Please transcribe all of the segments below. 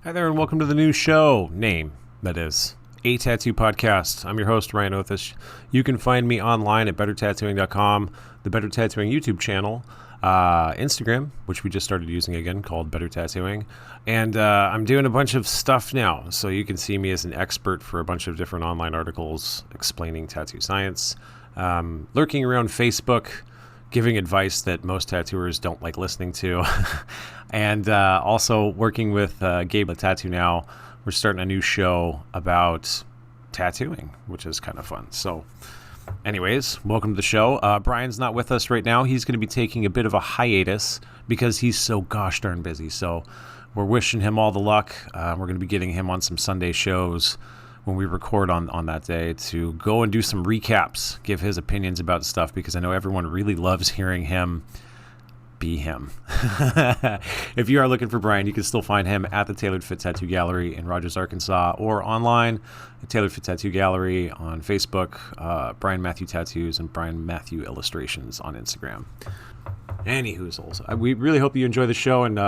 Hi there, and welcome to the new show name, that is, A Tattoo Podcast. I'm your host, Ryan Othish. You can find me online at bettertattooing.com, the Better Tattooing YouTube channel, Instagram, which we just started using again, called Better Tattooing. And I'm doing a bunch of stuff now, so you can see me as an expert for a bunch of different online articles explaining tattoo science, lurking around Facebook, giving advice that most tattooers don't like listening to, and also working with Gabe at Tattoo Now. We're starting a new show about tattooing, which is kind of fun. So anyways, welcome to the show. Brian's not with us right now. He's going to be taking a bit of a hiatus because he's so gosh darn busy. So we're wishing him all the luck. We're going to be getting him on some Sunday shows when we record on that day to go and do some recaps, give his opinions about stuff, because I know everyone really loves hearing him be him. If you are looking for Brian, you can still find him at the Tailored Fit Tattoo Gallery in Rogers, Arkansas, or online at Tailored Fit Tattoo Gallery on Facebook, Brian Matthew Tattoos, and Brian Matthew Illustrations on Instagram. Any hoozles. We really hope you enjoy the show, and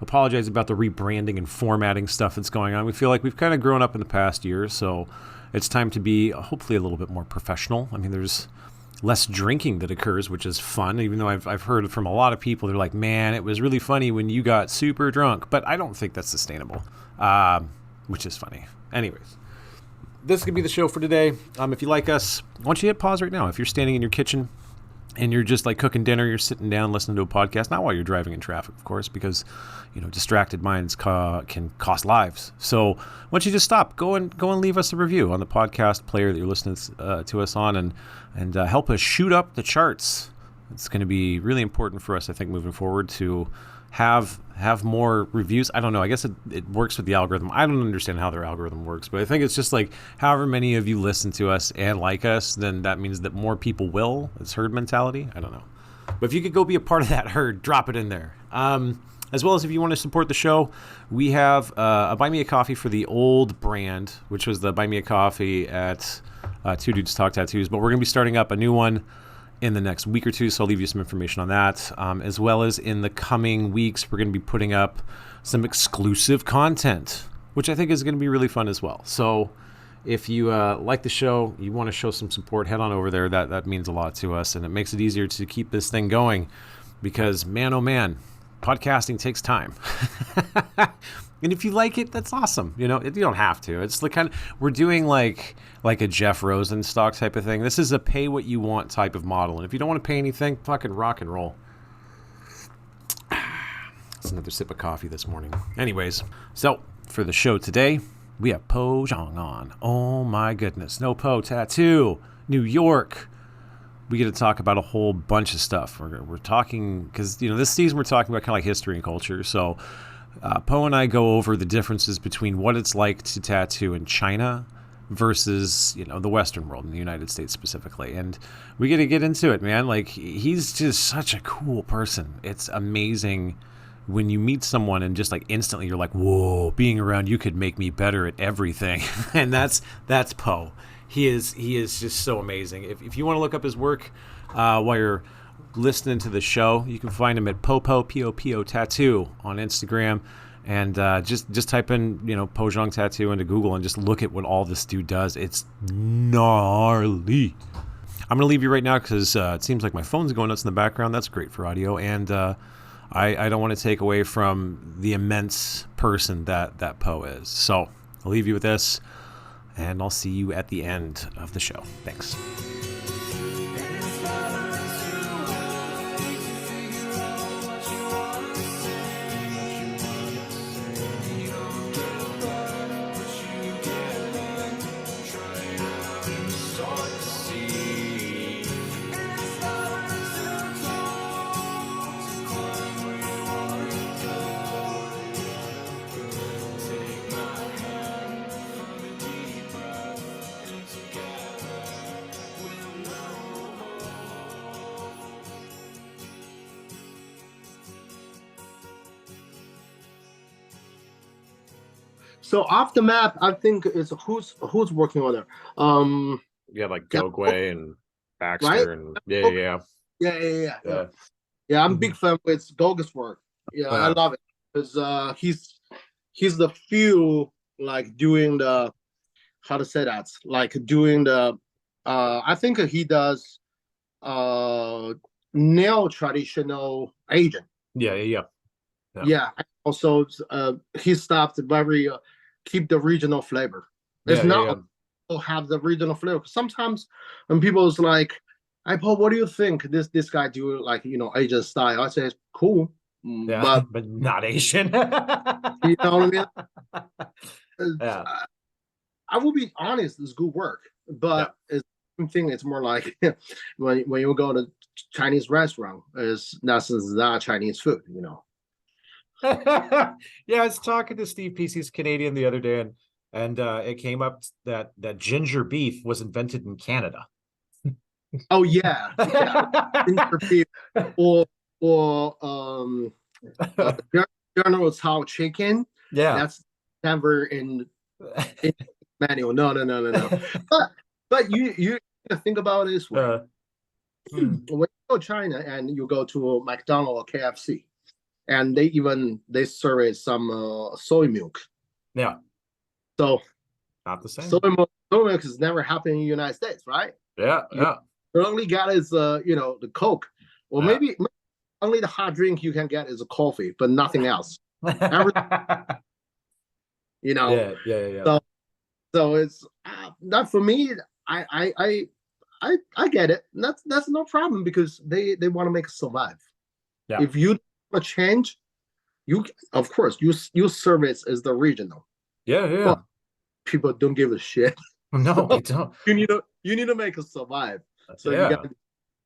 apologize about the rebranding and formatting stuff that's going on. We feel like we've kind of grown up in the past year, so it's time to be hopefully a little bit more professional. I mean, there's less drinking that occurs, which is fun, even though I've heard from a lot of people, they're like, man, it was really funny when you got super drunk, but I don't think that's sustainable, which is funny. Anyways, this could be the show for today. If you like us, why don't you hit pause right now? If you're standing in your kitchen and you're just like cooking dinner, you're sitting down listening to a podcast, not while you're driving in traffic, of course, because distracted minds can cost lives. So why don't you just stop, go and leave us a review on the podcast player that you're listening to us on, and help us shoot up the charts. It's going to be really important for us, I think, moving forward, to have more reviews. I don't know. I guess it works with the algorithm. I don't understand how their algorithm works, but I think it's just like however many of you listen to us and like us, then that means that more people will. It's herd mentality. I don't know. But if you could go be a part of that herd, drop it in there. As well as if you want to support the show, we have a Buy Me a Coffee for the old brand, which was the Buy Me a Coffee at Two Dudes Talk Tattoos. But we're going to be starting up a new one in the next week or two, so I'll leave you some information on that. As well as in the coming weeks, we're going to be putting up some exclusive content, which I think is going to be really fun as well. So if you like the show, you want to show some support, head on over there. That means a lot to us, and it makes it easier to keep this thing going, because man, oh man, podcasting takes time. And if you like it, that's awesome. You don't have to. It's the kind of, we're doing like a Jeff Rosenstock type of thing. This is a pay what you want type of model. And if you don't want to pay anything, fucking rock and roll. That's another sip of coffee this morning. Anyways, so for the show today, we have Po Zhang on. Oh my goodness. No Po Tattoo, New York. We get to talk about a whole bunch of stuff. We're talking, because this season we're talking about kind of like history and culture. So Po and I go over the differences between what it's like to tattoo in China versus the Western world, in the United States specifically, and we get to get into it, man. Like, he's just such a cool person. It's amazing when you meet someone and just like instantly you're like, whoa, being around you could make me better at everything. And that's Po. He is just so amazing. If you want to look up his work while you're listening to the show, you can find him at Popo, P-O-P-O Tattoo on Instagram. And just type in, Po Zhang Tattoo into Google and just look at what all this dude does. It's gnarly. I'm going to leave you right now because it seems like my phone's going nuts in the background. That's great for audio. And I don't want to take away from the immense person that Po is. So I'll leave you with this, and I'll see you at the end of the show. Thanks. So off the map, I think it's who's working on it. Yeah, like Yeah, Gogwe and Baxter, right? and Yeah. I'm a big fan with Goga's work. Yeah, I love it because he's the few like doing the how to say that like doing the I think he does uh neo traditional Asian. Yeah, yeah, yeah. Yeah. Yeah. Also, he stopped very keep the regional flavor. It's Yeah, yeah, not have the regional flavor. Sometimes when people's like, "Hey Paul, what do you think this guy do like Asian style?" I say it's cool, yeah. but But not Asian. you know what I mean. Yeah, I will be honest, it's good work, yeah. but it's thing. It's more like when you go to Chinese restaurant, is that's not Chinese food. Yeah, I was talking to Steve PC's Canadian the other day, and it came up that ginger beef was invented in Canada. Oh yeah, yeah. Ginger beef or or uh, General Tso chicken. Yeah. That's never in manual. No, no, no, no, no. But you think about it this way. Uh, hmm. When you go to China and you go to a McDonald's or KFC, and they serve some soy milk. Yeah, So not the soy same. milk has never happened in the United States, right? Yeah, You yeah, only got is the Coke, or yeah. maybe only the hot drink you can get is a coffee, but nothing else. Every you know, Yeah, yeah, yeah, yeah. so it's that for me. I get it. That's no problem because they want to make it survive. Yeah, If you want to change, you of course you service is the regional, yeah, yeah, yeah. but people don't give a shit. No, So they don't. you need to make it survive. So you got Yeah, to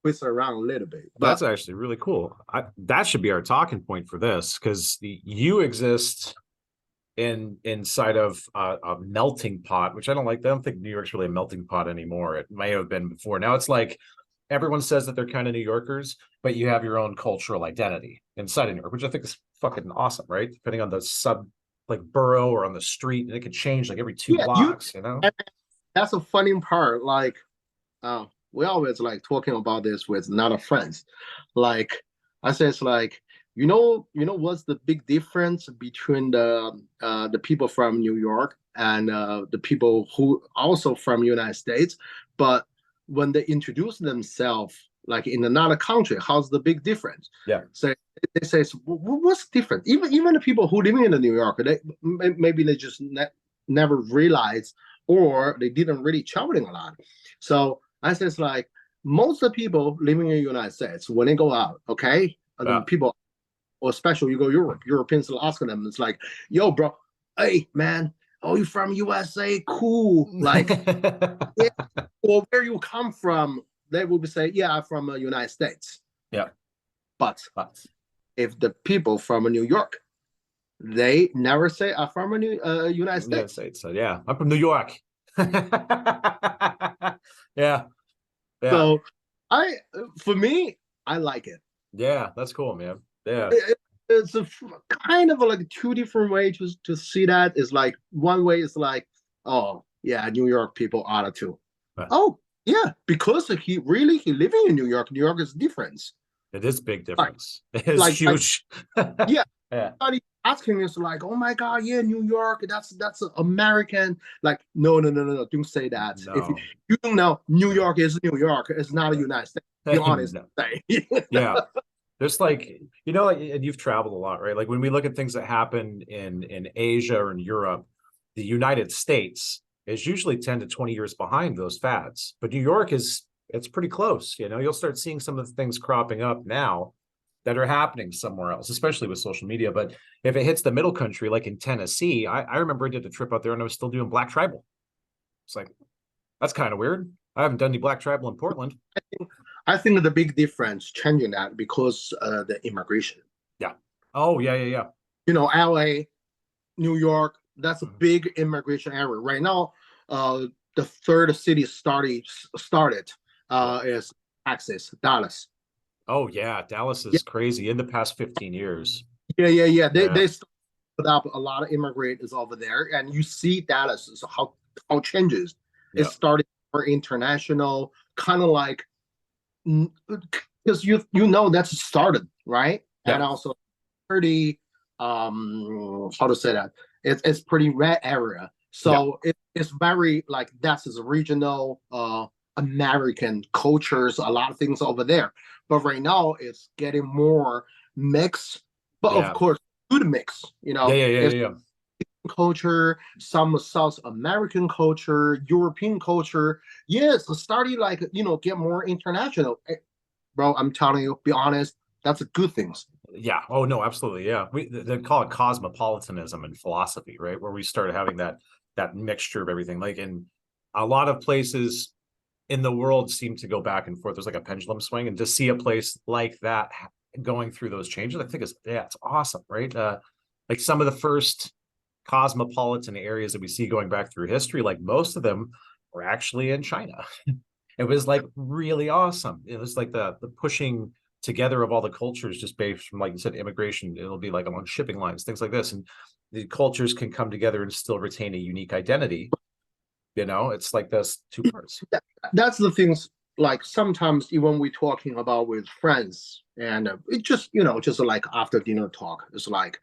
twist around a little bit. that's But actually really cool. That should be our talking point for this because you exist inside of a melting pot, which I don't like. I don't think New York's really a melting pot anymore. It may have been before. Now it's like everyone says that they're kind of New Yorkers, but you have your own cultural identity inside of New York, which I think is fucking awesome, right? Depending on the sub like borough or on the street, and it could change like every two yeah, blocks, you know? that's a funny part. Like we always like talking about this with not friends. Like I say, it's like what's the big difference between the people from New York and the people who also from United States, but when they introduce themselves like in another country, how's the big difference? Yeah. So they say, so, what's different? Even the people who living in the New York, maybe they just never realized or they didn't really traveling a lot. So I says like most of the people living in the United States when they go out, okay, the Yeah. people, or especially you go Europeans will ask them, it's like, yo, bro, hey man, oh you from USA, cool, like yeah, or where you come from, they will be say, yeah, I'm from the United States. Yeah. But if the people from New York, they never say I'm from United United States. States. So yeah, I'm from New York. Yeah. Yeah. So for me, I like it. Yeah. That's cool, man. Yeah. It's a kind of like two different ways to see that. Is like one way is like, oh yeah, New York people are too. Oh yeah, because he living in New York. New York is different. It is big Like difference. It is huge. yeah. Yeah. Asking is like, oh my god, yeah, New York, that's American. Like, no, no, no, no, no, don't say that. If No. you know New York is New York, it's not a United States. Be honest. No. Say. Yeah. There's like, like, and you've traveled a lot, right? Like when we look at things that happen in Asia or in Europe, the United States is usually 10 to 20 years behind those fads. But New York it's pretty close. You'll start seeing some of the things cropping up now that are happening somewhere else, especially with social media. But if it hits the middle country, like in Tennessee, I remember I did a trip out there and I was still doing Black Tribal. It's like, that's kind of weird. I haven't done any Black Tribal in Portland. I think the big difference changing that because the immigration. Yeah. Oh, yeah, yeah, yeah. LA, New York, that's a Mhm. big immigration area. Right now, the third city started Yeah. is Texas, Dallas. Oh, yeah. Dallas Yeah, is crazy in the past 15 years. yeah, yeah, yeah. They Yeah. they put up a lot of immigrants over there, and you see Dallas so how changes. It Yeah. started for international, kind of like because you know that's started right, Yeah. and also pretty how to say that it's pretty red area. Yeah. So it's very like that's his regional American cultures, a lot of things over there. But right now it's getting more mixed, but of Yeah. course good mix. Yeah. Yeah. Yeah. It's Yeah. culture, some South American culture, European culture. Yes, starting like get more international. Bro, I'm telling you, be honest, that's a good thing. Yeah. Oh no, absolutely. Yeah. They call it cosmopolitanism in philosophy, right? Where we started having that mixture of everything. Like in a lot of places in the world seem to go back and forth. There's like a pendulum swing, and to see a place like that going through those changes, I think is it's awesome, right? Like some of the first cosmopolitan areas that we see going back through history, like most of them were actually in China. It was like really awesome. It was like the pushing together of all the cultures just based from, like you said, immigration. It'll be like along shipping lines, things like this. And the cultures can come together and still retain a unique identity. It's like those two parts. That's the things. Like sometimes even we talking about with friends, and it just just like after dinner talk. It's like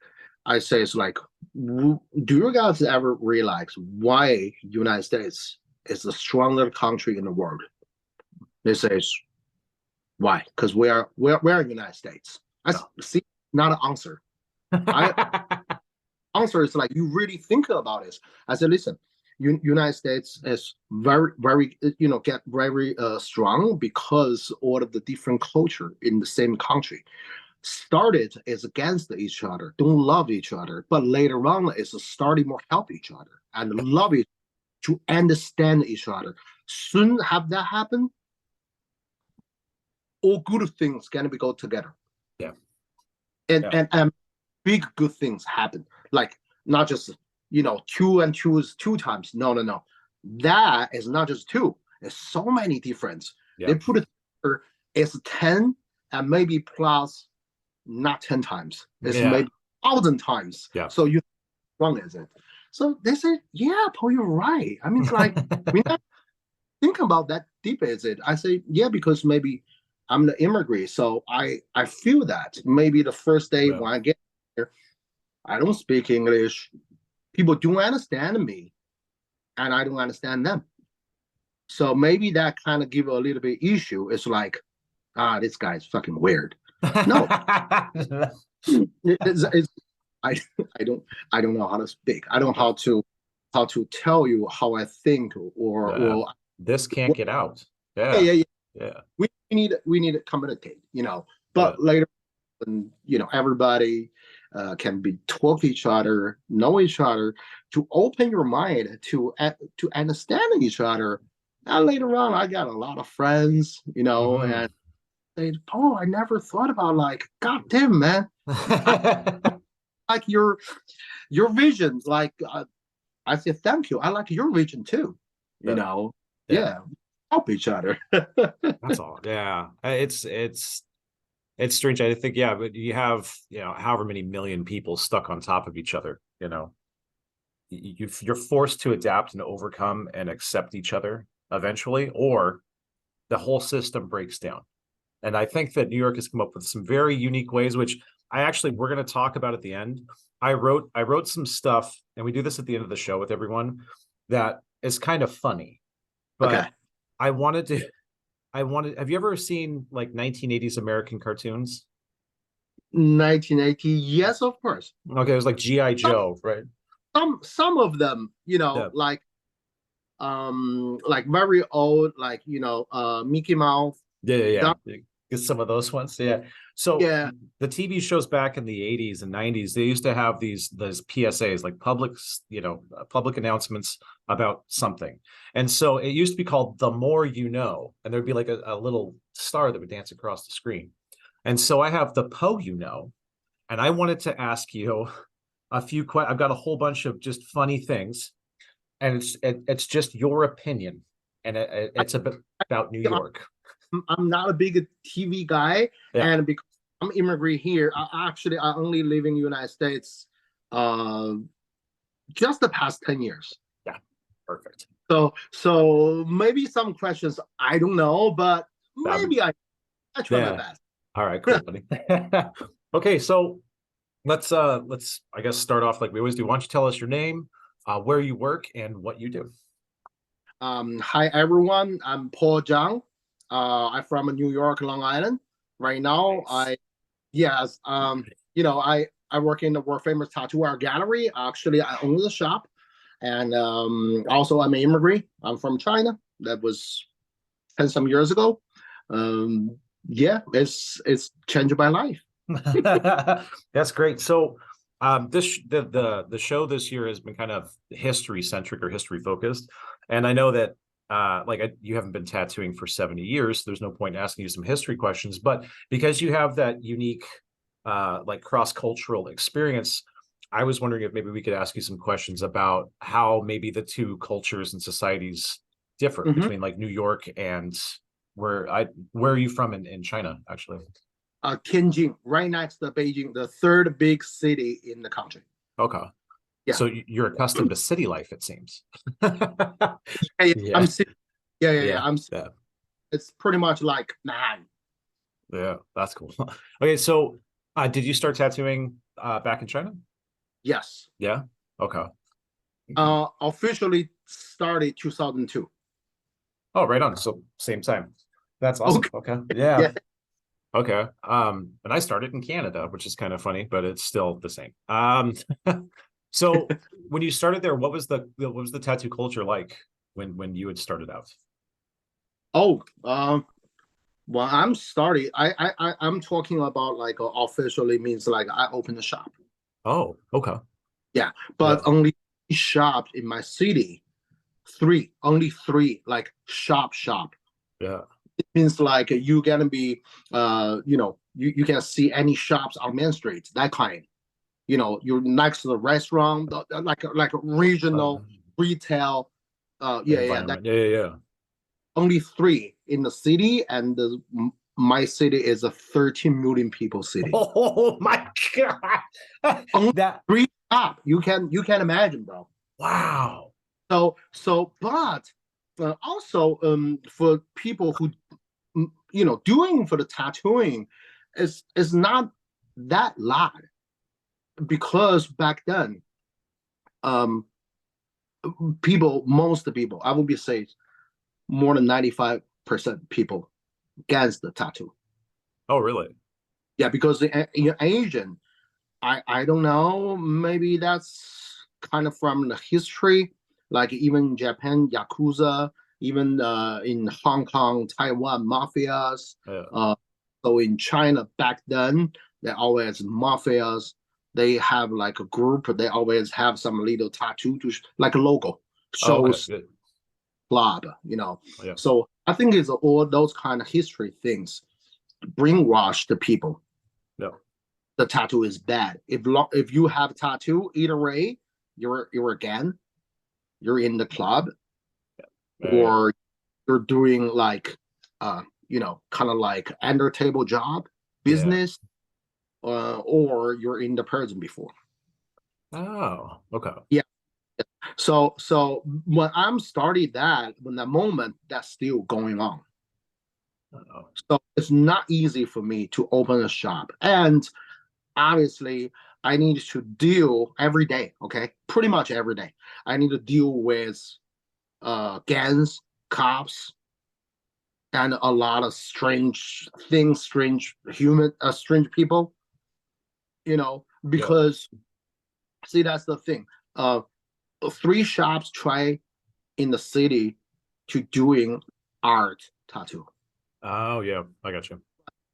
I say, it's like, do you guys ever realize why United States is the strongest country in the world? They say, why? Because we're in the United States. I No. see, not an answer. I answer is like you really think about it. I said, listen, United States is very, very, get very strong because all of the different culture in the same country started is against each other, don't love each other, but later on is starting more help each other and love it to understand each other. Soon have that happen, all good things can be go together. Yeah. And Yeah. and big good things happen. Like not just two and two is two times. No, no, no. That is not just two. There's so many difference. Yeah. They put it together, it's 10 and maybe plus not 10 times. It's Yeah. maybe 1,000 times. Yeah. So you wrong is it? So they say, yeah, Paul, you're right. I mean, it's like we never think about that deep, is it? I say, yeah, because maybe I'm the immigrant, so I feel that maybe the first day Yeah. when I get here, I don't speak English. People don't understand me, and I don't understand them. So maybe that kind of give a little bit issue. It's like, this guy's fucking weird. No, it's I I don't know how to speak. I don't know how to tell you how I think or This can't get out. yeah, Yeah. yeah, yeah. Yeah. We need to communicate, Yeah. But later, when everybody can be talk each other, know each other, to open your mind to understand each other. And later on, I got a lot of friends, Mm-hmm. and they, oh, I never thought about like, God damn, man, I like your vision. Like, I say thank you. I like your vision too. You Yeah. know, Yeah. yeah, help each other. That's all. Yeah. It's strange. I think, yeah, but you have, however many million people stuck on top of each other, you're forced to adapt and overcome and accept each other eventually, or the whole system breaks down. And I think that New York has come up with some very unique ways, which we're going to talk about at the end. I wrote some stuff, and we do this at the end of the show with everyone, that is kind of funny, Okay. but I wanted to, have you ever seen like 1980s American cartoons? 1980, yes, of course. Okay, it was like G.I. Some Joe, right? some of them, Yeah. like very old, like Mickey Mouse. Yeah, yeah, That, yeah. Get some of those ones. Yeah. So yeah, the TV shows back in the 80s and 90s, they used to have those PSAs, like public announcements about something. And so it used to be called The More You Know, and there'd be like a little star that would dance across the screen. And so I have the Po You Know, and I wanted to ask you a few questions. I've got a whole bunch of just funny things, and it's just your opinion, and it's about New York. I'm not a big TV guy, Yeah. and because I'm immigrant here, I only live in the United States, uh, just the past 10 years. Yeah. Perfect. So maybe some questions I don't know, but That'd be, maybe I try my yeah. best. All right. Cool, buddy. Okay. So Let's I guess start off like we always do. Why don't you tell us your name, where you work, and what you do? Hi everyone, I'm Po Zhang. I'm from New York, Long Island. Right now, Nice. yes, I work in the world famous tattoo art gallery. Actually, I own the shop, and also I'm an immigrant. I'm from China. That was 10 some years ago. Um, yeah, it's changed my life. That's great. So, this the show this year has been kind of history centric or history focused, and I know that you haven't been tattooing for 70 years. So there's no point in asking you some history questions, but because you have that unique like cross cultural experience, I was wondering if maybe we could ask you some questions about how maybe the two cultures and societies differ Mhm. between like New York and where are you from in China actually? Tianjin, right next to Beijing, the third big city in the country. Okay. Yeah, So you're accustomed to city life, it seems. yeah, yeah. Yeah, Yeah. yeah, yeah, It's pretty much like man. yeah. That's cool. Okay, so did you start tattooing back in China? Yes. Yeah. Okay. Officially started 2002. Oh, right on. So same time. That's awesome. Okay. Okay. Yeah. Yeah. Okay. And I started in Canada, which is kind of funny, but it's still the same. So when you started there, what was the tattoo culture like when you had started out? Oh, well, I'm starting. I'm talking about like officially means like I opened a shop. Oh, okay. Yeah, Yeah. but only shops in my city. Only three, like shop. Yeah. It means like you gonna be, you can see any shops on Main Street. That kind. You're next to the restaurant, like a regional retail. Yeah. That Environment. Yeah, yeah, yeah. only three in the city, and my city is a 13 million people city. Oh my God. Only That three shop. You can imagine, bro. wow. But also for people who doing for the tattooing is not that loud because back then um most people, I would be say more than 95% people against the tattoo. Oh, really? Yeah, because in Asian, I don't know, maybe that's kind of from the history, like even Japan yakuza, even in Hong Kong, Taiwan mafias. Yeah. So in China back then, they always mafias. They have like a group. They always have some little tattoo to like a logo Oh, okay, shows good. club. Yeah. So I think it's all those kind of history things brainwash the people. Yeah. The tattoo is bad. If you have a tattoo, either way, you're again, you're in the club, Yeah. Yeah. or you're doing like kind of like under table job Yeah. business, or you're in the prison before. Oh, okay. Yeah. So when I'm starting that, when the moment that's still going on. Oh, So it's not easy for me to open a shop. And obviously I need to deal every day, okay? Pretty much every day. I need to deal with gangs, cops, and a lot of strange things, strange people, yeah. because see, that's the thing. Uh, three shops try in the city to doing art tattoo. Oh, yeah. I got you.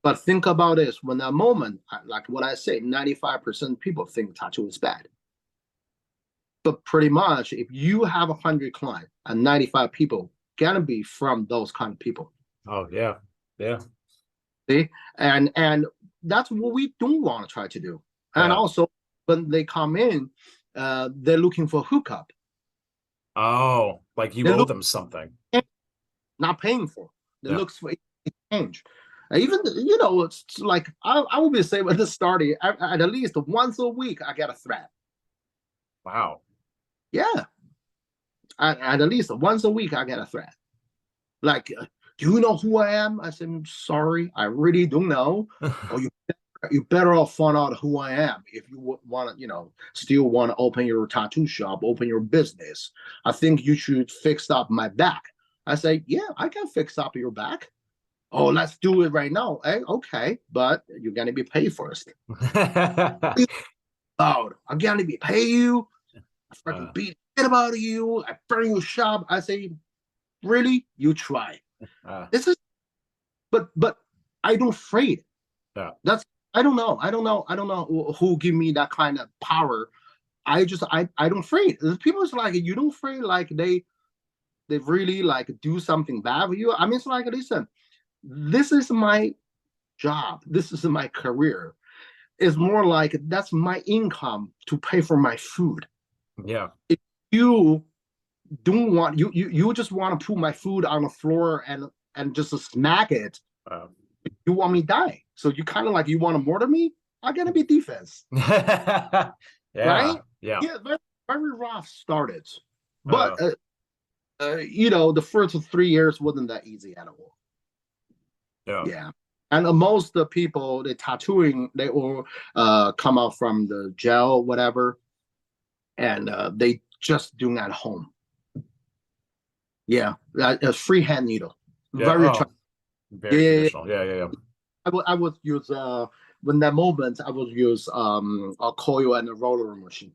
But think about this: when that moment, like what I say, 95% people think tattoo is bad. But pretty much, if you have 100 clients and 95 people, gonna be from those kind of people. Oh, yeah. Yeah. See, and that's what we don't want to try to do. And Yeah. also, when they come in, they're looking for hookup. Oh, like you They owe look them something. not paying for. They Yeah. look for exchange. Even it's like I would be saying with this starting at least once a week I get a threat. Wow. Yeah, at least once a week I get a threat. Like, do you know who I am? I said, I'm sorry, I really don't know. Oh, you You better off find out who I am if you want to, still want to open your tattoo shop, open your business. I think you should fix up my back. I say, yeah, I can fix up your back. Oh, let's do it right now. Okay, but you're gonna be paid first. Loud. I'm gonna be pay you. I fucking beat shit about you. I burn your shop. I say, really? You try. This is, but I don't afraid. Yeah. That's I don't know. I don't know who give me that kind of power. I don't afraid. People's like you don't afraid like they really like do something bad with you. I mean, it's like listen, this is my job. This is my career. It's more like that's my income to pay for my food. Yeah. If you don't want you just want to put my food on the floor and just smack it. You want me to die. So you kind of like you want to murder me? I gotta be defense. Yeah. Right? Yeah. Yeah, very, very rough started. But the first 3 years wasn't that easy at all. Yeah. And most of the people they tattooing, they all come out from the jail, whatever, and they just doing at home. Yeah, a freehand needle. Very traditional. Yeah. I would use when that moment I would use a coil and a roller machine.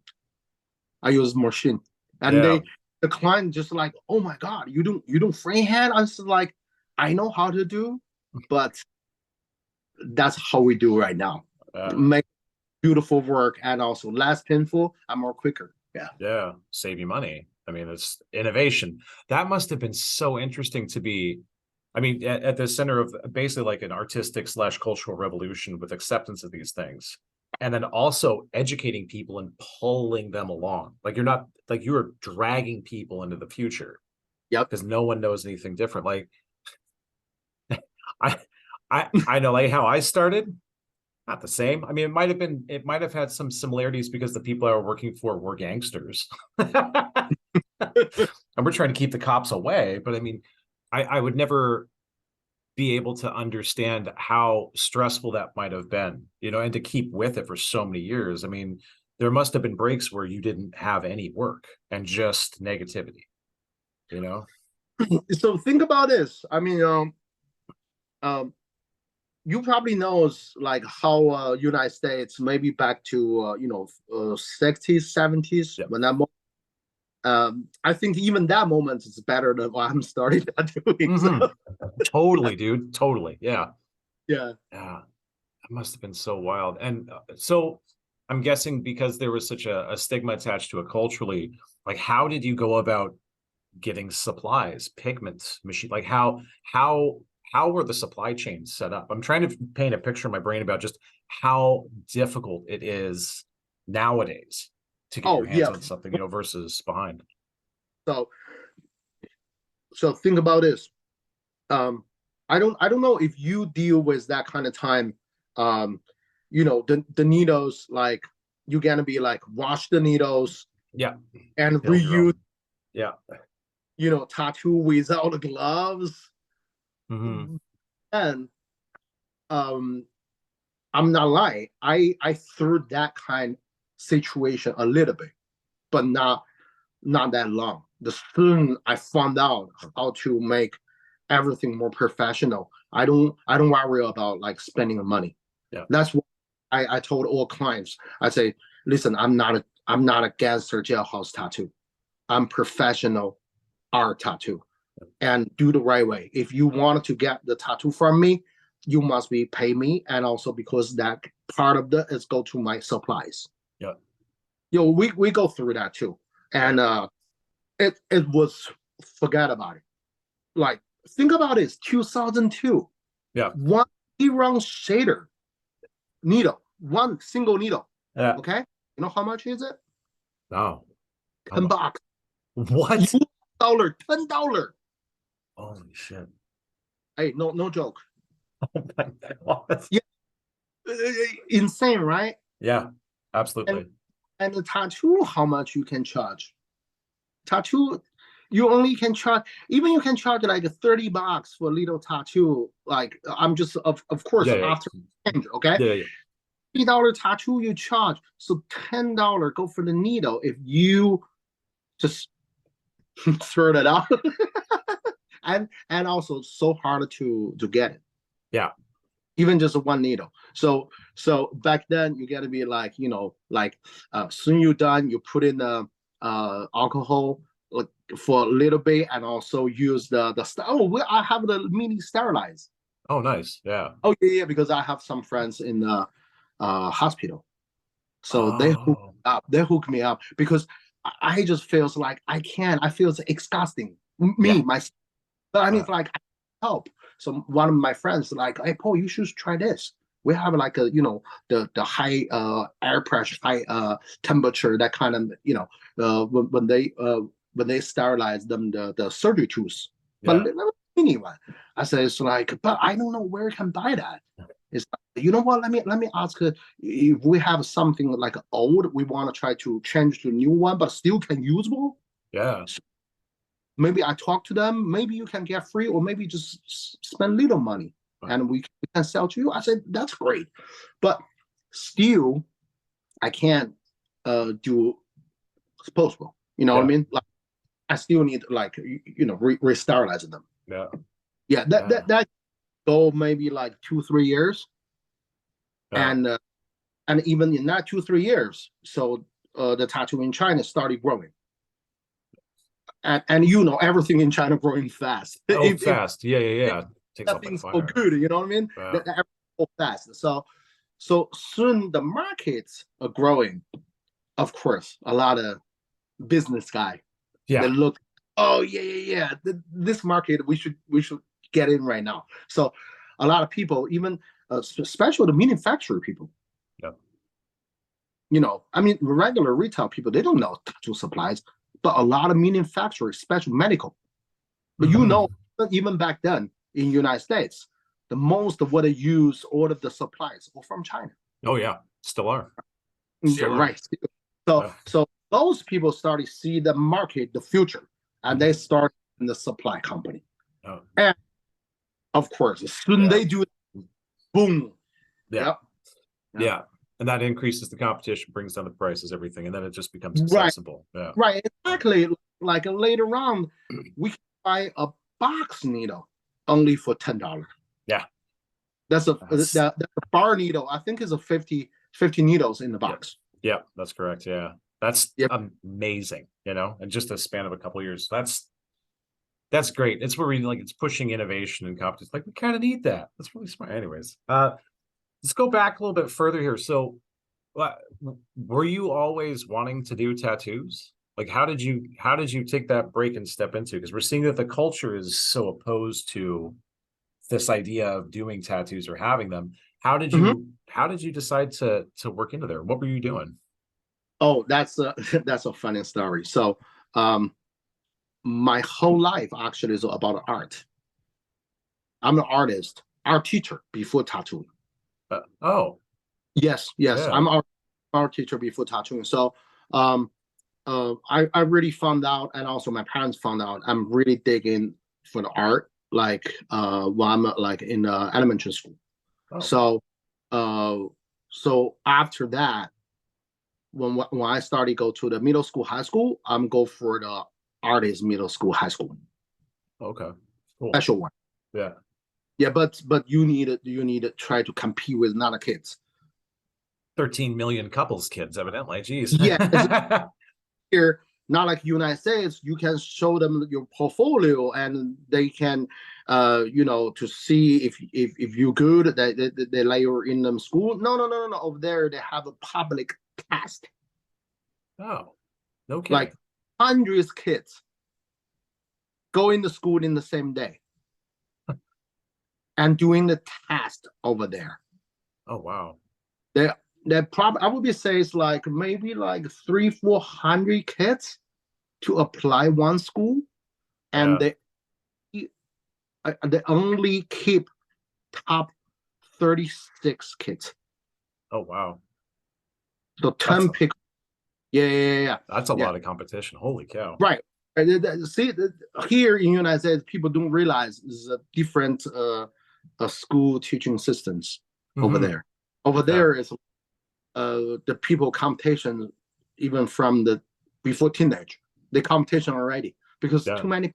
I use machine, and the client just like, oh my god, you don't freehand. I was like, I know how to do, but that's how we do right now. Make beautiful work and also less painful and more quicker. Yeah, save you money. I mean, it's innovation. That must have been so interesting to be. I mean, at the center of basically like an artistic / cultural revolution with acceptance of these things. And then also educating people and pulling them along. Like you're not like you are dragging people into the future. Yep. Because no one knows anything different. Like I know like how I started. Not the same. I mean, it might have had some similarities because the people I were working for were gangsters. And we're trying to keep the cops away. But I mean, I would never be able to understand how stressful that might have been, and to keep with it for so many years. I mean, there must have been breaks where you didn't have any work and just negativity, So think about this. I mean, you probably knows like how United States maybe back to 60s, 70s when that I think even that moment is better than what I'm starting doing. So. Totally, dude. Totally. Yeah. Yeah. That must have been so wild. And so I'm guessing because there was such a stigma attached to it culturally, like how did you go about getting supplies, pigments, machine? Like how were the supply chains set up? I'm trying to paint a picture in my brain about just how difficult it is nowadays to get your hands on something, versus behind. So think about this. I don't know if you deal with that kind of time. The needles, like you're gonna be like wash the needles, and reuse, tattoo without the gloves. Mm-hmm. And I'm not lying. I through that kind of situation a little bit, but not that long. The soon I found out how to make everything more professional. I don't worry about like spending the money. Yeah. That's what I told all clients. I say, listen, I'm not a gangster jailhouse tattoo. I'm professional art tattoo. And do the right way. If you wanted to get the tattoo from me, you must be pay me, and also because that part of the is go to my supplies. Yeah. We go through that too. And it was forget about it. Like think about it, 2002. Yeah. One round shader needle, one single needle. Yeah. Okay. You know how much is it? No. $10. What? $10. Holy shit. Hey, no joke. Oh my God. Yeah. Insane, right? Yeah, absolutely. And the tattoo, how much you can charge? Tattoo, you only can charge, even you can charge like $30 for a little tattoo. Like I'm just of course after change, okay? Yeah. $3 tattoo you charge, so $10 go for the needle if you just throw it out. And also so hard to get it. Yeah. Even just one needle. So back then you got to be like, like soon you're done, you put in the alcohol like, for a little bit, and also use the I have the mini sterilize. Oh, nice. Yeah. Oh yeah, because I have some friends in the hospital, so Oh, they hook me up because I just feels like I can't. I feel it's exhausting. yeah. Myself. But I mean, Uh, it's like I help. So one of my friends like, hey Paul, you should try this. We have like a the high air pressure, high temperature, that kind of when they sterilize them, the surgery tools, but yeah. little mini one. I said it's like, but I don't know where I can buy that. It's like, you know what? Let me ask her if we have something like old, we want to try to change to a new one, but still can usable. Yeah. Maybe I talk to them. Maybe you can get free, or maybe just spend little money, and we can sell to you. I said that's great, but still, I can't do disposable. You know what I Yeah. mean? Like I still need like re-sterilize them. Yeah. Yeah, that Yeah. that that go maybe like 2-3 years, Yeah. and even in that 2-3 years, so the tattoo in China started growing. And everything in China growing fast. Oh, if fast. Yeah. Yeah. if Yeah. Takes off like nothing's so fire. good, you know what I mean? Yeah. That everything's so fast. So soon the markets are growing. Of course, a lot of business guy they Yeah. look, oh yeah. This market we should get in right now. So a lot of people, even especially the manufacturer people, Yeah. I mean regular retail people, they don't know tattoo supplies, but a lot of manufacturers, especially medical. But Hmm. even back then in the United States, the most of what they use, all of the supplies were from China. Oh, yeah. Still are. Yeah, Still are. right. So Yeah. so those people started to see the market, the future, and they Mhm. start in the supply company. Oh, And of course, as soon yeah. they do it, boom. Yeah. Yep. Yep. Yeah. And that increases the competition, brings down the prices, everything, and then it just becomes Right. accessible. Yeah. Right. Yeah. Exactly. Like later on, we can buy a box needle only for $10. Yeah. That's a That's bar needle. I think is a 50 needles in the yeah. box. Yeah. That's correct. Yeah. That's Yep. amazing, and just a span of a couple of years. That's great. It's where we like it's pushing innovation and competition. Like we kind of need that. That's really smart. Anyways, let's go back a little bit further here. So, uh, were you always wanting to do tattoos? Like, how did you take that break and step into? Because we're seeing that the culture is so opposed to this idea of doing tattoos or having them. How did Mhm. you how did you decide to work into there? What were you doing? Oh, that's a that's a funny story. So, um, my whole life actually is about art. I'm an artist, art teacher before tattooing. Oh, Yes, yeah. I'm art teacher before tattooing. So, um, I really found out, and also my parents found out, I'm really digging for the art, like while I'm like in elementary school. Oh, So, uh, so after that, when I started go to the middle school, high school, I'm go for the artist middle school, high school, okay. Cool. special one. Yeah. Yeah, but you need to try to compete with other kids. 13 million couples kids, evidently. Jeez. Yeah, here, not like United States, you can show them your portfolio and they can, to see if you're good. They let you in them school. No. Over there, they have a public test, Oh, no like kidding. hundreds kids going to school in the same day and doing the test over there. Oh, wow. They that probably I would be say it's like maybe like 300-400 kids to apply one school, and Yeah. they only keep top 36 kids. Oh, wow. So That's 10 pick. Yeah. that's a Yeah. lot of competition. Holy cow. Right. See, here in the United States, people don't realize there's a different school teaching systems over Hmm. there. Over Yeah. there is the people competition even from the before teenage, the competition already because Yeah. too many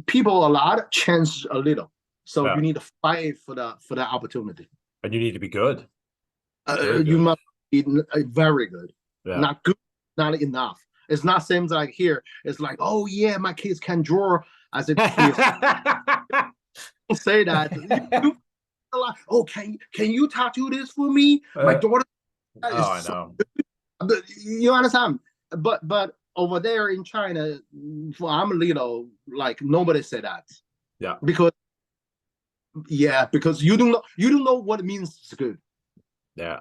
people a lot, chance a little. So Yeah. you need to fight for the opportunity. And you need to be good. Very You good. must be very good, Yeah. not good, not enough. It's not same like here. It's like, oh yeah, my kids can draw. I said, please don't say that. You like, oh, can you tattoo this for me? My daughter is I so, know. you understand? But over there in China, I'm little, like nobody say that. Yeah. Because because you don't know what it means it's good. Yeah.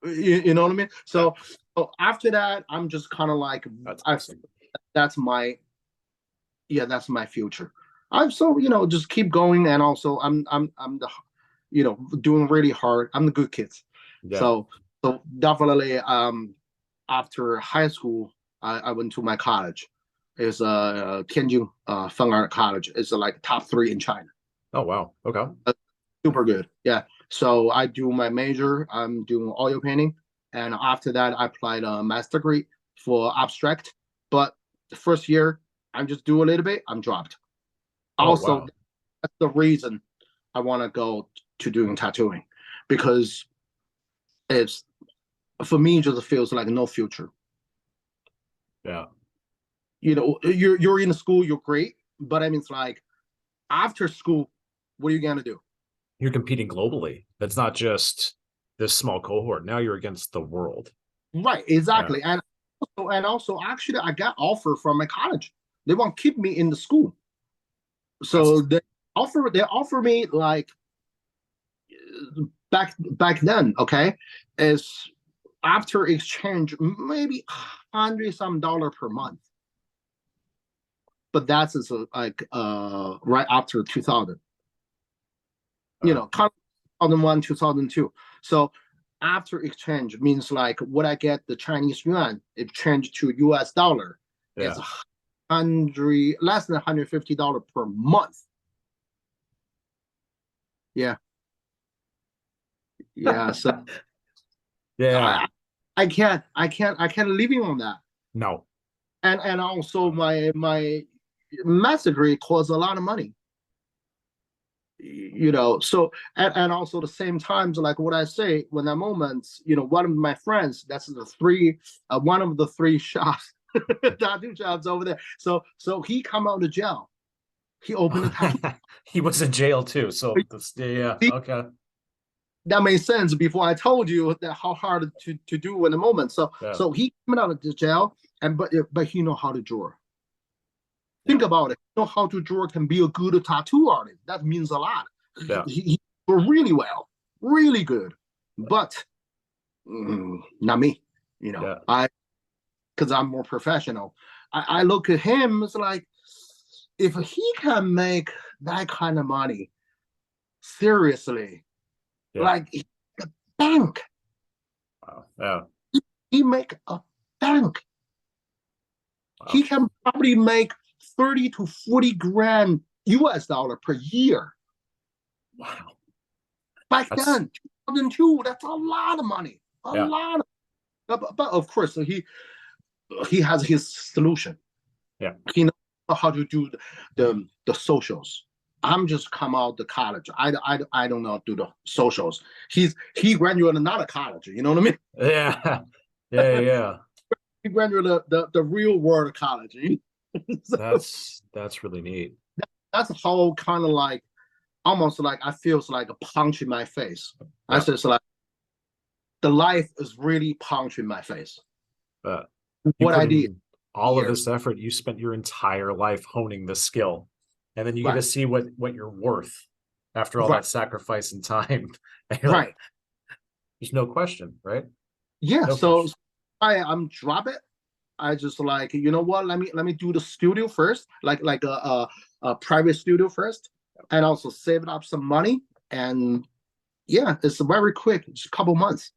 You know what I mean? So, so after that, I'm just kind of like That's awesome. that's my that's my future. I'm so just keep going, and also I'm the doing really hard. I'm the good kids. Yeah. So definitely after high school, I went to my college. It's Tianjin Fine Art College. It's like top 3 in China. Oh wow. Okay. Super good. Yeah. So I do my major. I'm doing oil painting, and after that, I applied a master degree for abstract. But the first year, I just do a little bit. I'm dropped. Oh Also, wow. that's the reason I want to go to doing tattooing because it's for me it just feels like no future. Yeah. You're in school, you're great, but I mean it's like after school, what are you gonna do? You're competing globally. That's not just this small cohort. Now you're against the world. Right, Yeah. exactly. And also actually I got offer from my college. They want to keep me in the school. So That's they offer me like back then, okay, is after exchange maybe $100 some per month. But that's like right after 2000, uh, 2001, 2002. So after exchange means like what I get the Chinese yuan exchange to US dollar yeah. is 100 less than $150 per month. Yeah. Yeah. So Yeah. I can't living on that. No. And also my master degree costs a lot of money. So and also the same times like what I say when that moment, one of my friends, that's the three one of the 3 shops tattoo shops over there, so he come out of jail, he opened a tattoo. He was in jail too. So that's yeah. Okay. That made sense before I told you that how hard to do in the moment. So Yeah. so he coming out of the jail, and but he know how to draw. Yeah. Think about it. Know how to draw can be a good tattoo artist. That means a lot. Yeah. He drew really well, really good. But not me. Yeah. I because I'm more professional. I look at him. It's like if he can make that kind of money, seriously, Yeah. like a bank, Wow. Yeah. he make a bank. Wow. He can probably make 30 to 40 grand US dollar per year. Wow. Back That's then, 2002, that's a lot of money. A yeah. lot of, but of course, he has his solution. Yeah. He knows how to do the socials. I'm just come out the college. I don't know how to do the socials. He graduated not a college. You know what I mean? Yeah. Yeah. Yeah. He graduated the real world college. So That's really neat. that's how kind of like almost like I feels like a punch in my face. I Yeah. says like the life is really punch in my face. Uh, you What put I did in all of years. this effort. You spent your entire life honing the skill, and then you get to Right. see what you're worth after all Right. that sacrifice and time. And you're like, Right. there's no question, right? Yeah. No So question. I'm drop it. I just like what? Let me do the studio first, like a private studio first, and also save up some money. And yeah, it's very quick, just a couple months.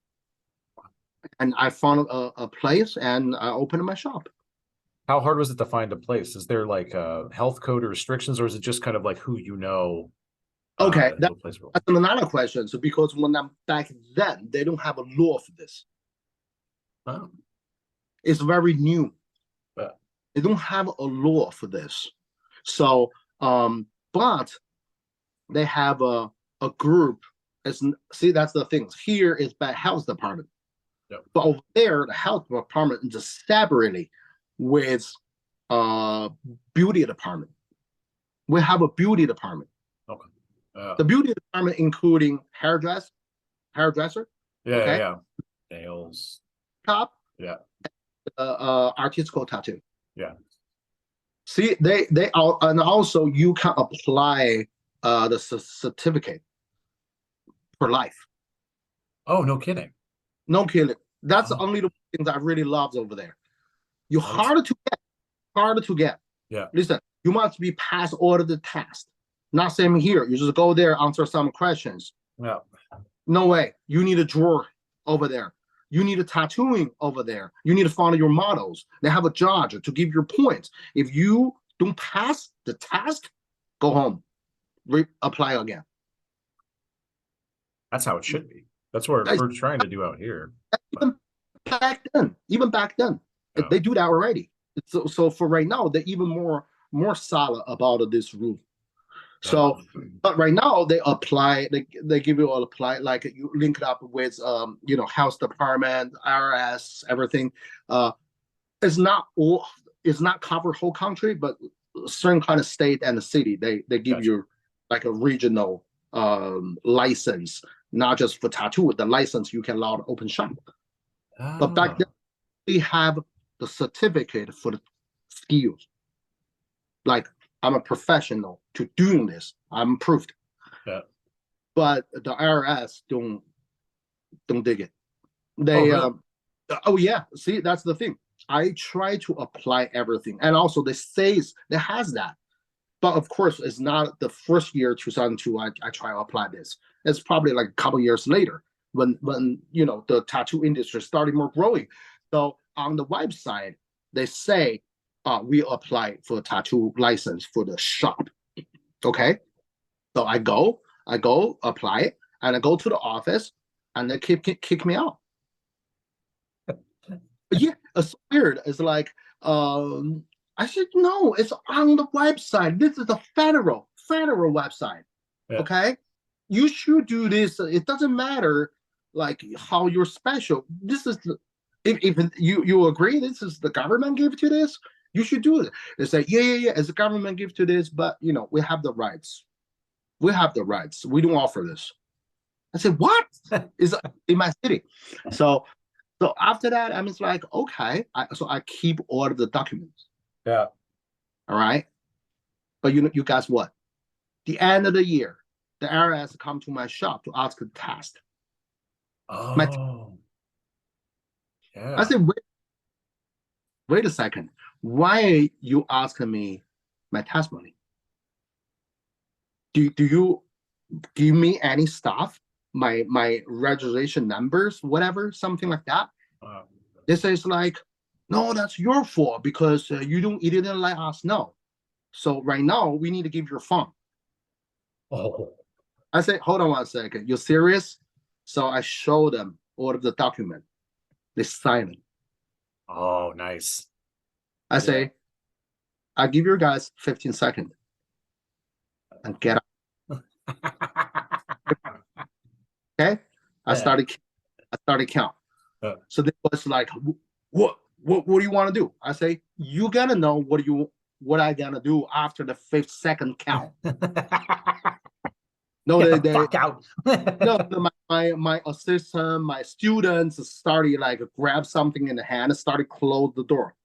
And I found a place, and I opened my shop. How hard was it to find a place? Is there like health code or restrictions, or is it just kind of like who you know? Okay, Who plays a role? that's another question. So because when I'm back then, they don't have a law for this. Oh, It's very new. yeah. They don't have a law for this. So, but they have a group. It's, see, that's the thing. Here is by health department, Yep. but over there, the health department is separately with beauty department. We have a beauty department. Okay. The beauty department including hairdresser, Yeah, okay, yeah. Nails. top, Yeah. artistical tattoo. Yeah. See, they are, and also you can apply the certificate for life. Oh, no kidding. No kidding. That's the Oh, only the things I really love over there. You well, that's, harder to get, harder to get. yeah. Listen, you must be past all of the tests. Not same here. You just go there, answer some questions. Yeah. No way. You need a drawer over there. You need a tattooing over there. You need to follow your models. They have a judge to give your points. If you don't pass the test, go home. Apply again. That's how it should be. That's what we're trying to do out here. Even even back then, Yeah. they do that already. So for right now, they're even more solid about this rule. So, but right now they apply, they give you all apply, like you link it up with, health department, IRS, everything. It's not all, it's not cover whole country, but certain kind of state and the city, they give Gotcha. you like a regional license, not just for tattoo, the license you can allow to open shop. But back then, we have the certificate for the skills. Like, I'm a professional to doing this. I'm approved. Yeah. But the IRS don't dig it. Oh, They really? oh yeah. See, that's the thing. I try to apply everything, and also they say it has that. But of course, it's not the first year 2002. I try to apply this. It's probably like a couple years later when the tattoo industry started more growing. So on the website, they say we apply for a tattoo license for the shop. Okay, so I go apply it, and I go to the office, and they kick me out. Yeah, it's weird. It's like, I said, no, it's on the website. This is a federal website. Yeah. Okay, you should do this. It doesn't matter like how you're special. This is if you agree this is the government give to this, you should do it. They say, yeah, it's the government give to this, but we have the rights. We have the rights. We don't offer this. I said, what? Is in my city. So after that, I'm just like, okay. So I keep all of the documents. Yeah. All right. But you guys what? The end of the year, the IRS come to my shop to ask the test. Oh. Yeah. I said, wait a second. Why you asking me my test money? Do you give me any stuff? My registration numbers, whatever, something like that. This is like, no, that's your fault because you didn't let us know. So right now we need to give your phone. Oh. I say, hold on 1 second. You serious? So I show them all of the document. They sign it. Oh, nice. I say, I give you guys 15 seconds and get out. Okay. I started count. So they was like, what do you want to do? I say, you gotta know what I gotta do after the 5th second count. No, Get the fuck out. No, my assistant, my students started like grab something in the hand and started close the door.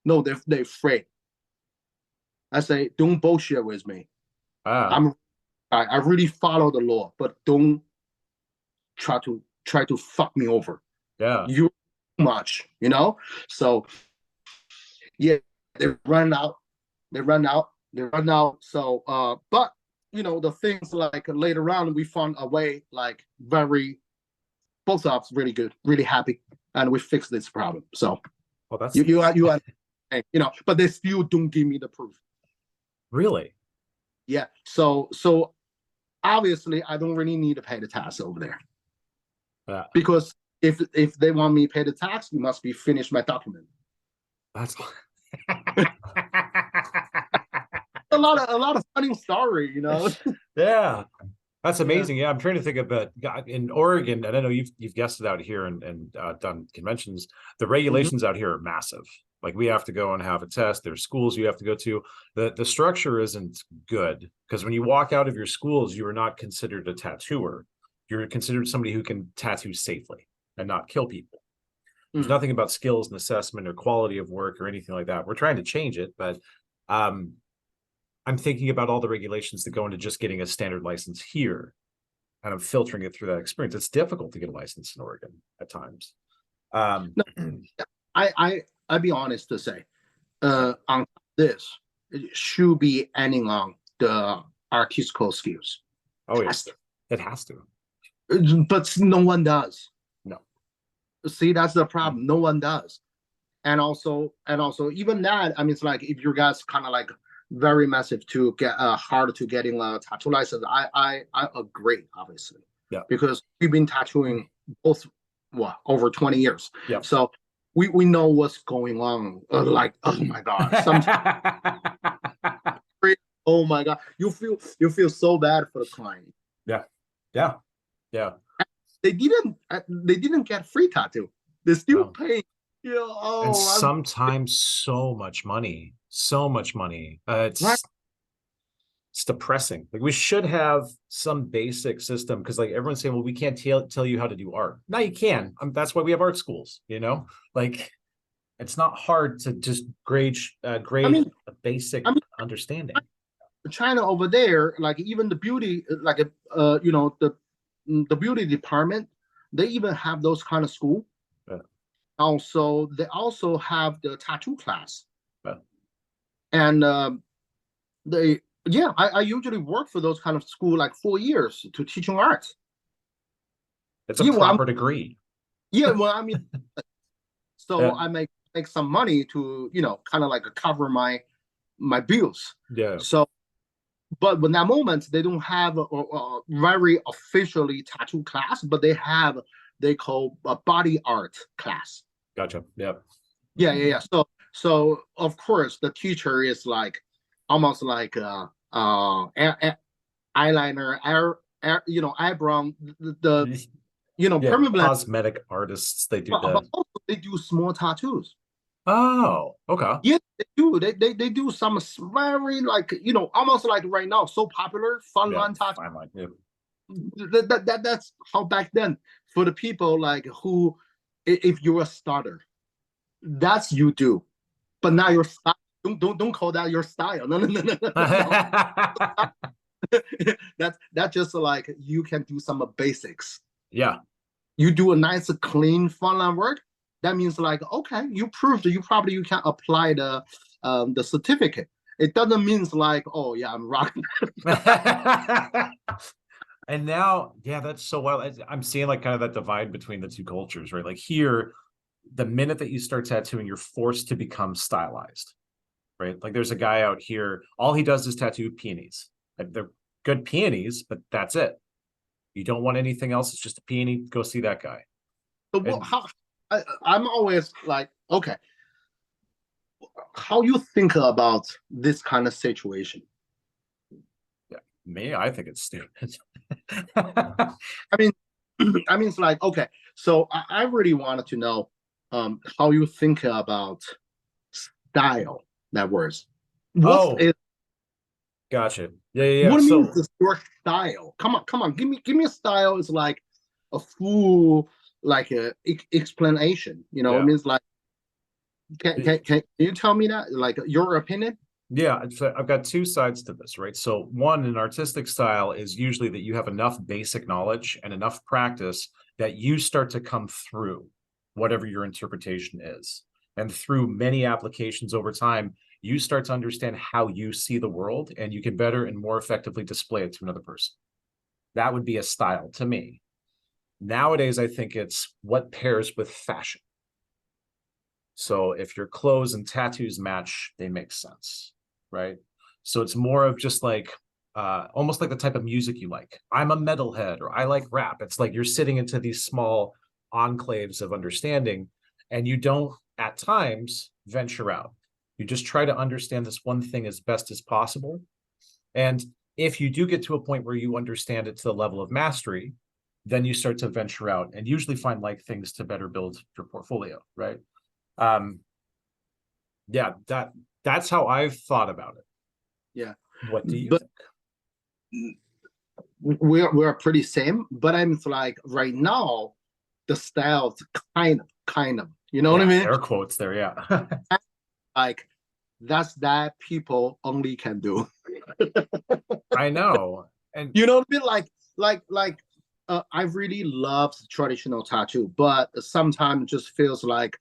No, they're afraid. I say, don't bullshit with me. I really follow the law, but don't try to fuck me over. Yeah. You much, So yeah, they run out. So but the things like later on we found a way, like both of us really good, really happy, and we fixed this problem. So well, that's but they still don't give me the proof. Really? Yeah. So obviously I don't really need to pay the tax over there Yeah, because if they want me to pay the tax, you must be finished my document. that's A lot of funny story, you know. yeah. That's Yeah. amazing. Yeah, I'm trying to think of it in Oregon, and I know you've guessed it out here and done conventions. The Mhm. regulations out here are massive. Like we have to go and have a test. There's schools you have to go to. The structure isn't good because when you walk out of your schools, you are not considered a tattooer. You're considered somebody who can tattoo safely and not kill people. There's Mm. nothing about skills and assessment or quality of work or anything like that. We're trying to change it, but um, I'm thinking about all the regulations that go into just getting a standard license here, kind of filtering it through that experience. It's difficult to get a license in Oregon at times. Um, No, I be honest to say, on this, it should be ending on the artistical skills oh yeah, test, it has to. but no one does. No. See, that's the problem. No one does. And also even that, I mean, it's like if you guys kind of like very massive to get hard to getting a tattoo license, I agree, obviously, Yeah. because we've been tattooing both what over 20 years. Yeah. So we know what's going on. Like, oh my god, sometimes, oh my god, you feel so bad for the client. yeah. Yeah. Yeah. They didn't get free tattoo. They still No. pay. Yeah, And oh, sometimes so much money. So much money. right. It's depressing. Like we should have some basic system because like everyone's saying, well, we can't tell you how to do art. Now you can. That's why we have art schools, you know? Like it's not hard to just I grade mean, a basic I mean, understanding. China over there, like even the beauty, like the beauty department, they even have those kind of school. But, Also, they also have the tattoo class, but and they yeah, I usually work for those kind of school like 4 years to teaching art. it's a Yeah, proper degree. I mean, so Yeah. I make some money to kind of like cover my bills. Yeah. So but when that moment they don't have a very officially tattoo class, but they call a body art class. Gotcha. Yeah. Yeah. So of course the teacher is like almost like eyeliner, eyebrow, Yeah. permanent, Cosmetic artists, they do but the. also they do small tattoos. Oh, okay. Yeah, they do. They do some very like almost like right now so popular fun Yeah. line tattoo. Fine line. Yeah. That's how back then for the people like who if you're a starter, that's you do. But now your style, don't call that your style. No. That's just like you can do some basics. Yeah. You do a nice clean fun line work. That means like okay, you proved you can apply the certificate. It doesn't mean like oh yeah I'm rocking. And now, yeah, that's so wild. I'm seeing like kind of that divide between the two cultures, right? Like here, the minute that you start tattooing, you're forced to become stylized, right? Like there's a guy out here, all he does is tattoo peonies. Like they're good peonies, but that's it. You don't want anything else. It's just a peony. Go see that guy. So And how I'm always like okay, how you think about this kind of situation? yeah, me, I think it's stupid. I mean, I mean, it's like okay. So I really wanted to know how you think about style. That words. What's Oh, it? gotcha. Yeah. What means So is your style? Come on. Give me a style. It's like a full like a explanation. It yeah. means like can you tell me that like your opinion? Yeah, so I've got two sides to this, right? So, one, an artistic style is usually that you have enough basic knowledge and enough practice that you start to come through whatever your interpretation is. And through many applications over time, you start to understand how you see the world and you can better and more effectively display it to another person. That would be a style to me. Nowadays, I think it's what pairs with fashion. So if your clothes and tattoos match, they make sense, right? So it's more of just like almost like the type of music you like. I'm a metalhead or I like rap. It's like you're sitting into these small enclaves of understanding, and you don't at times venture out. You just try to understand this one thing as best as possible. And if you do get to a point where you understand it to the level of mastery, then you start to venture out and usually find like things to better build your portfolio, right? Um, yeah, that's how I've thought about it. Yeah. What do you But think? we're pretty same, but I'm like right now the style's kind of, you know what I mean? Air quotes there, yeah. Like that people only can do. I know. And You know what I mean? I really love traditional tattoo, but sometimes it just feels like,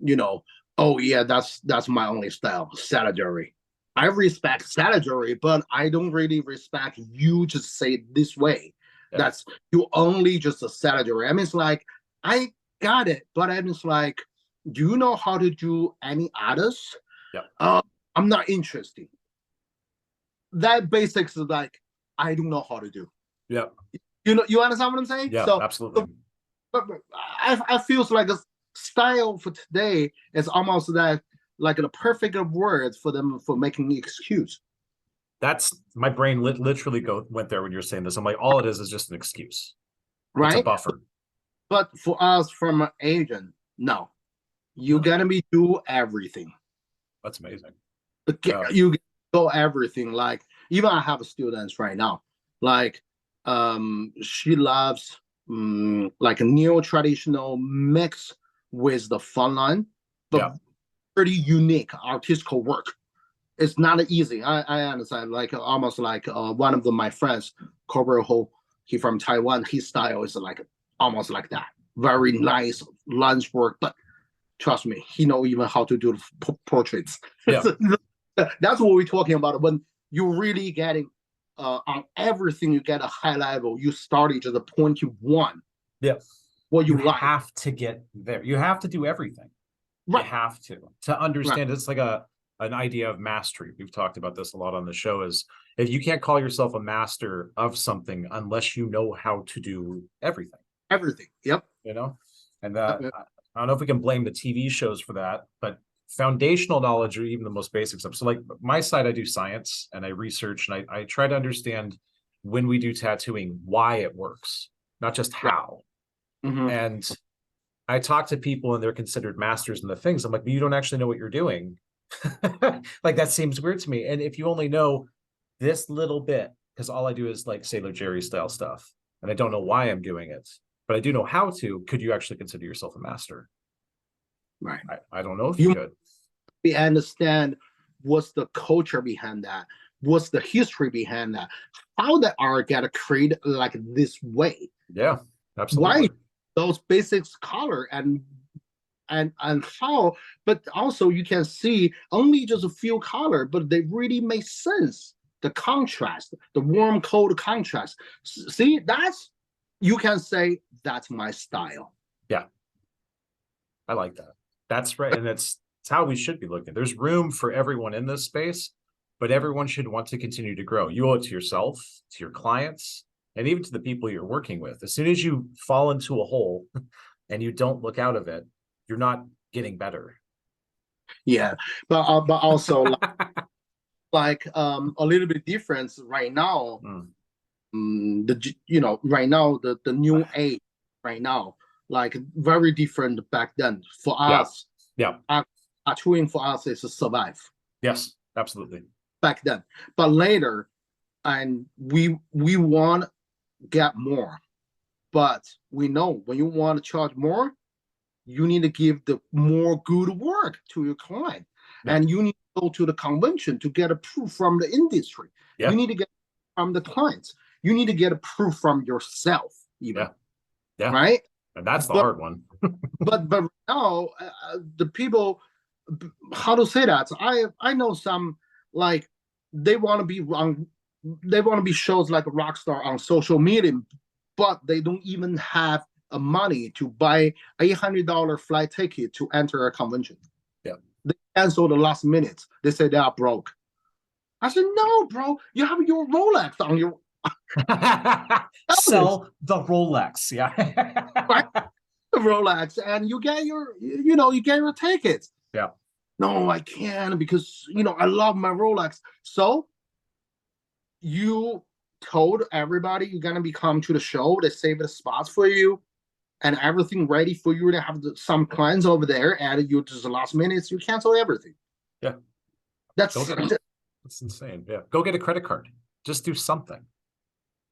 you know, oh yeah, that's my only style, Saturday. I respect Saturday, but I don't really respect you just say it this way. yeah, That's you only just a Saturday. I mean, it's like I got it, but I mean, it's like, do you know how to do any others? yeah, I'm not interested. That basics is like I don't know how to do. yeah, You know, you understand what I'm saying? yeah, absolutely. But I feels like a style for today is almost that like the perfect words for them for making excuse. That's my brain literally went there when you're saying this. I'm like, all it is just an excuse. It's a Right? buffer. But for us from an agent, no. You gotta be do everything. That's amazing. You go everything. Like even I have students right now. Like she loves like a neo-traditional mix with the fun line, but yeah, pretty unique artistical work. It's not easy. I understand. Like almost like one of my friends, Cobra Ho, he from Taiwan. His style is like almost like that. Very nice lunch work, but trust me, he know even how to do portraits. yeah. That's what we're talking about. When you're really getting on everything, you get a high level. You started to the point you want. Yeah. What you like. have to get there. You have to do everything. Right. You have to understand. Right. It's like an idea of mastery. We've talked about this a lot on the show. Is if you can't call yourself a master of something unless you know how to do everything. Everything. Yep. You know, and Yep. I don't know if we can blame the TV shows for that, but foundational knowledge or even the most basic stuff. So like my side, I do science and I research and I try to understand when we do tattooing, why it works, not just how. Right. Mm-hmm. And I talk to people and they're considered masters in the things. I'm like, but you don't actually know what you're doing. Like that seems weird to me. And if you only know this little bit, because all I do is like Sailor Jerry style stuff, and I don't know why I'm doing it, but I do know how to, could you actually consider yourself a master? Right. I don't know if you could. We understand what's the culture behind that, what's the history behind that, how the art got created like this way. Yeah, absolutely. Why those basics color and how, but also you can see only just a few color, but they really make sense. The contrast, the warm cold contrast. See, that's you can say that's my style. Yeah, I like that. That's right, and it's how we should be looking. There's room for everyone in this space, but everyone should want to continue to grow. You owe it to yourself, to your clients, and even to the people you're working with. As soon as you fall into a hole and you don't look out of it, you're not getting better. Yeah, but also like a little bit difference right now. Right now the new age right now, like very different back then. For us, yeah, tattooing for us is to survive. Yes, absolutely. Back then, but later, and we want to get more, but we know when you want to charge more, you need to give the more good work to your client, and you need to go to the convention to get approved from the industry. You need to get from the clients. You need to get approved from yourself, even. Right. And that's the hard one. but now the people, how to say that? I know some like they want to be on, they want to be shows like a rock star on social media, but they don't even have money to buy $800 flight ticket to enter a convention. Yeah, they cancel the last minute. They say they are broke. I said, no, bro, you have your Rolex on your Sell the Rolex. Yeah. right, Rolex, and you get your, you get your tickets. Yeah. No, I can't because I love my Rolex. So you told everybody you're gonna be come to the show. They save the spots for you and everything ready for you to have some clients over there. And you just the last minutes, you cancel everything. Yeah. That's That's insane. Yeah. Go get a credit card. Just do something.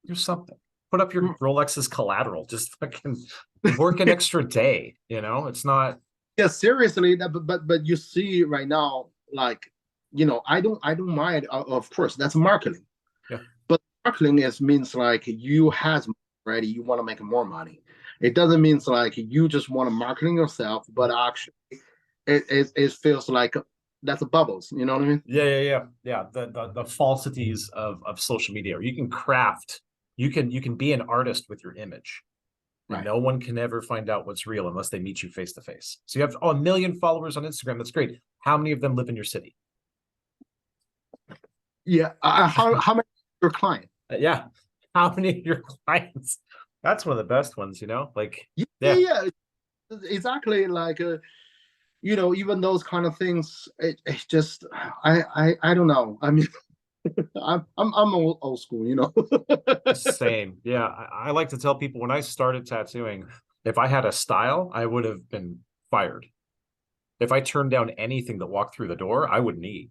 Do something. Put up your Rolex as collateral. Just fucking work an extra day. It's not. Yeah, seriously. But you see right now, like I don't mind. Of course, that's marketing. Yeah. But marketing means like you has already. You want to make more money. It doesn't mean like you just want to marketing yourself, but actually, it feels like that's a bubbles. You know what I mean? Yeah. The falsities of social media. Or you can craft. You can be an artist with your image. And right. No one can ever find out what's real unless they meet you face to face. So you have 1 million followers on Instagram. That's great. How many of them live in your city? Yeah. How many your client? Yeah. How many of your clients? That's one of the best ones, like, yeah. Exactly. Like, even those kind of things, it just, I don't know. I mean, I'm old school. Same. Yeah. I like to tell people when I started tattooing, if I had a style, I would have been fired. If I turned down anything that walked through the door, I wouldn't eat.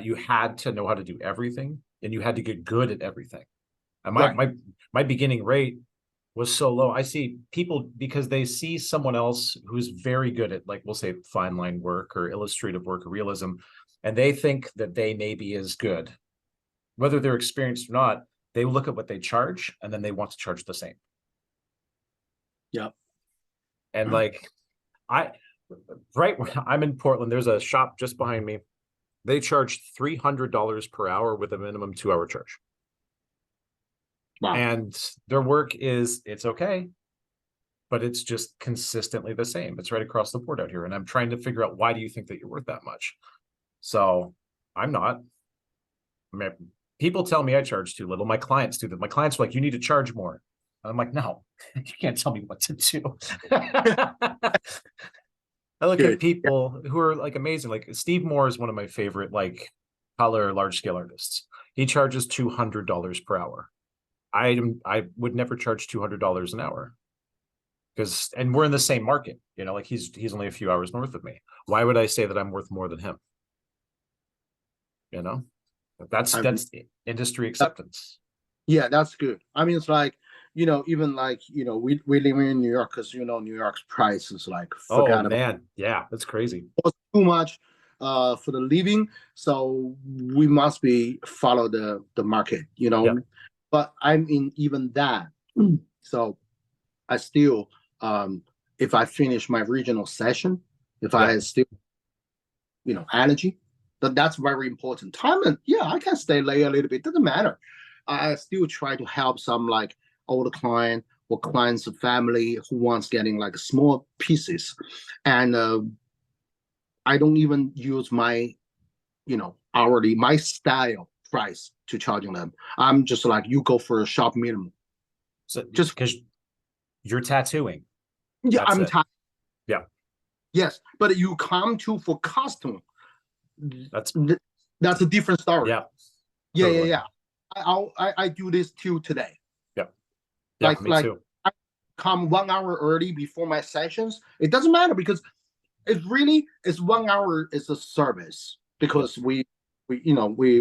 You had to know how to do everything, and you had to get good at everything. And my beginning rate was so low. I see people because they see someone else who's very good at, like, we'll say fine line work or illustrative work or realism, and they think that they may be as good, whether they're experienced or not. They look at what they charge, and then they want to charge the same. Yeah. And like, right when I'm in Portland, there's a shop just behind me. They charge $300 per hour with a minimum 2-hour charge. Wow. And their work it's okay, but it's just consistently the same. It's right across the board out here. And I'm trying to figure out, why do you think that you're worth that much? So I'm not. I mean, people tell me I charge too little. My clients do that. My clients are like, you need to charge more. I'm like, no, you can't tell me what to do. I look at people who are like amazing. Like Steve Moore is one of my favorite, like, color large scale artists. He charges $200 per hour. I would never charge $200 an hour, and we're in the same market. Like he's only a few hours north of me. Why would I say that I'm worth more than him? That's industry acceptance. Yeah, that's good. I mean, it's like, even like, we live in New York because, New York's price is like, oh man, yeah, that's crazy. Too much for the living. So we must follow the market, Yeah. But I mean, even that. So I still, if I finish my regional session, if I still, energy, that's very important. Time, and I can stay late a little bit. Doesn't matter. I still try to help some like older client or clients of family who wants getting like small pieces, and I don't even use my, hourly, my style price to charging them. I'm just like, you go for a shop minimum. So just because you're tattooing. Yeah, I'm tired. Yeah. Yes, but you come for costume. That's a different story. Yeah. Totally. Yeah. I do this too today. Yeah. Yeah. Me too. I come 1 hour early before my sessions. It doesn't matter because it's 1 hour is a service because we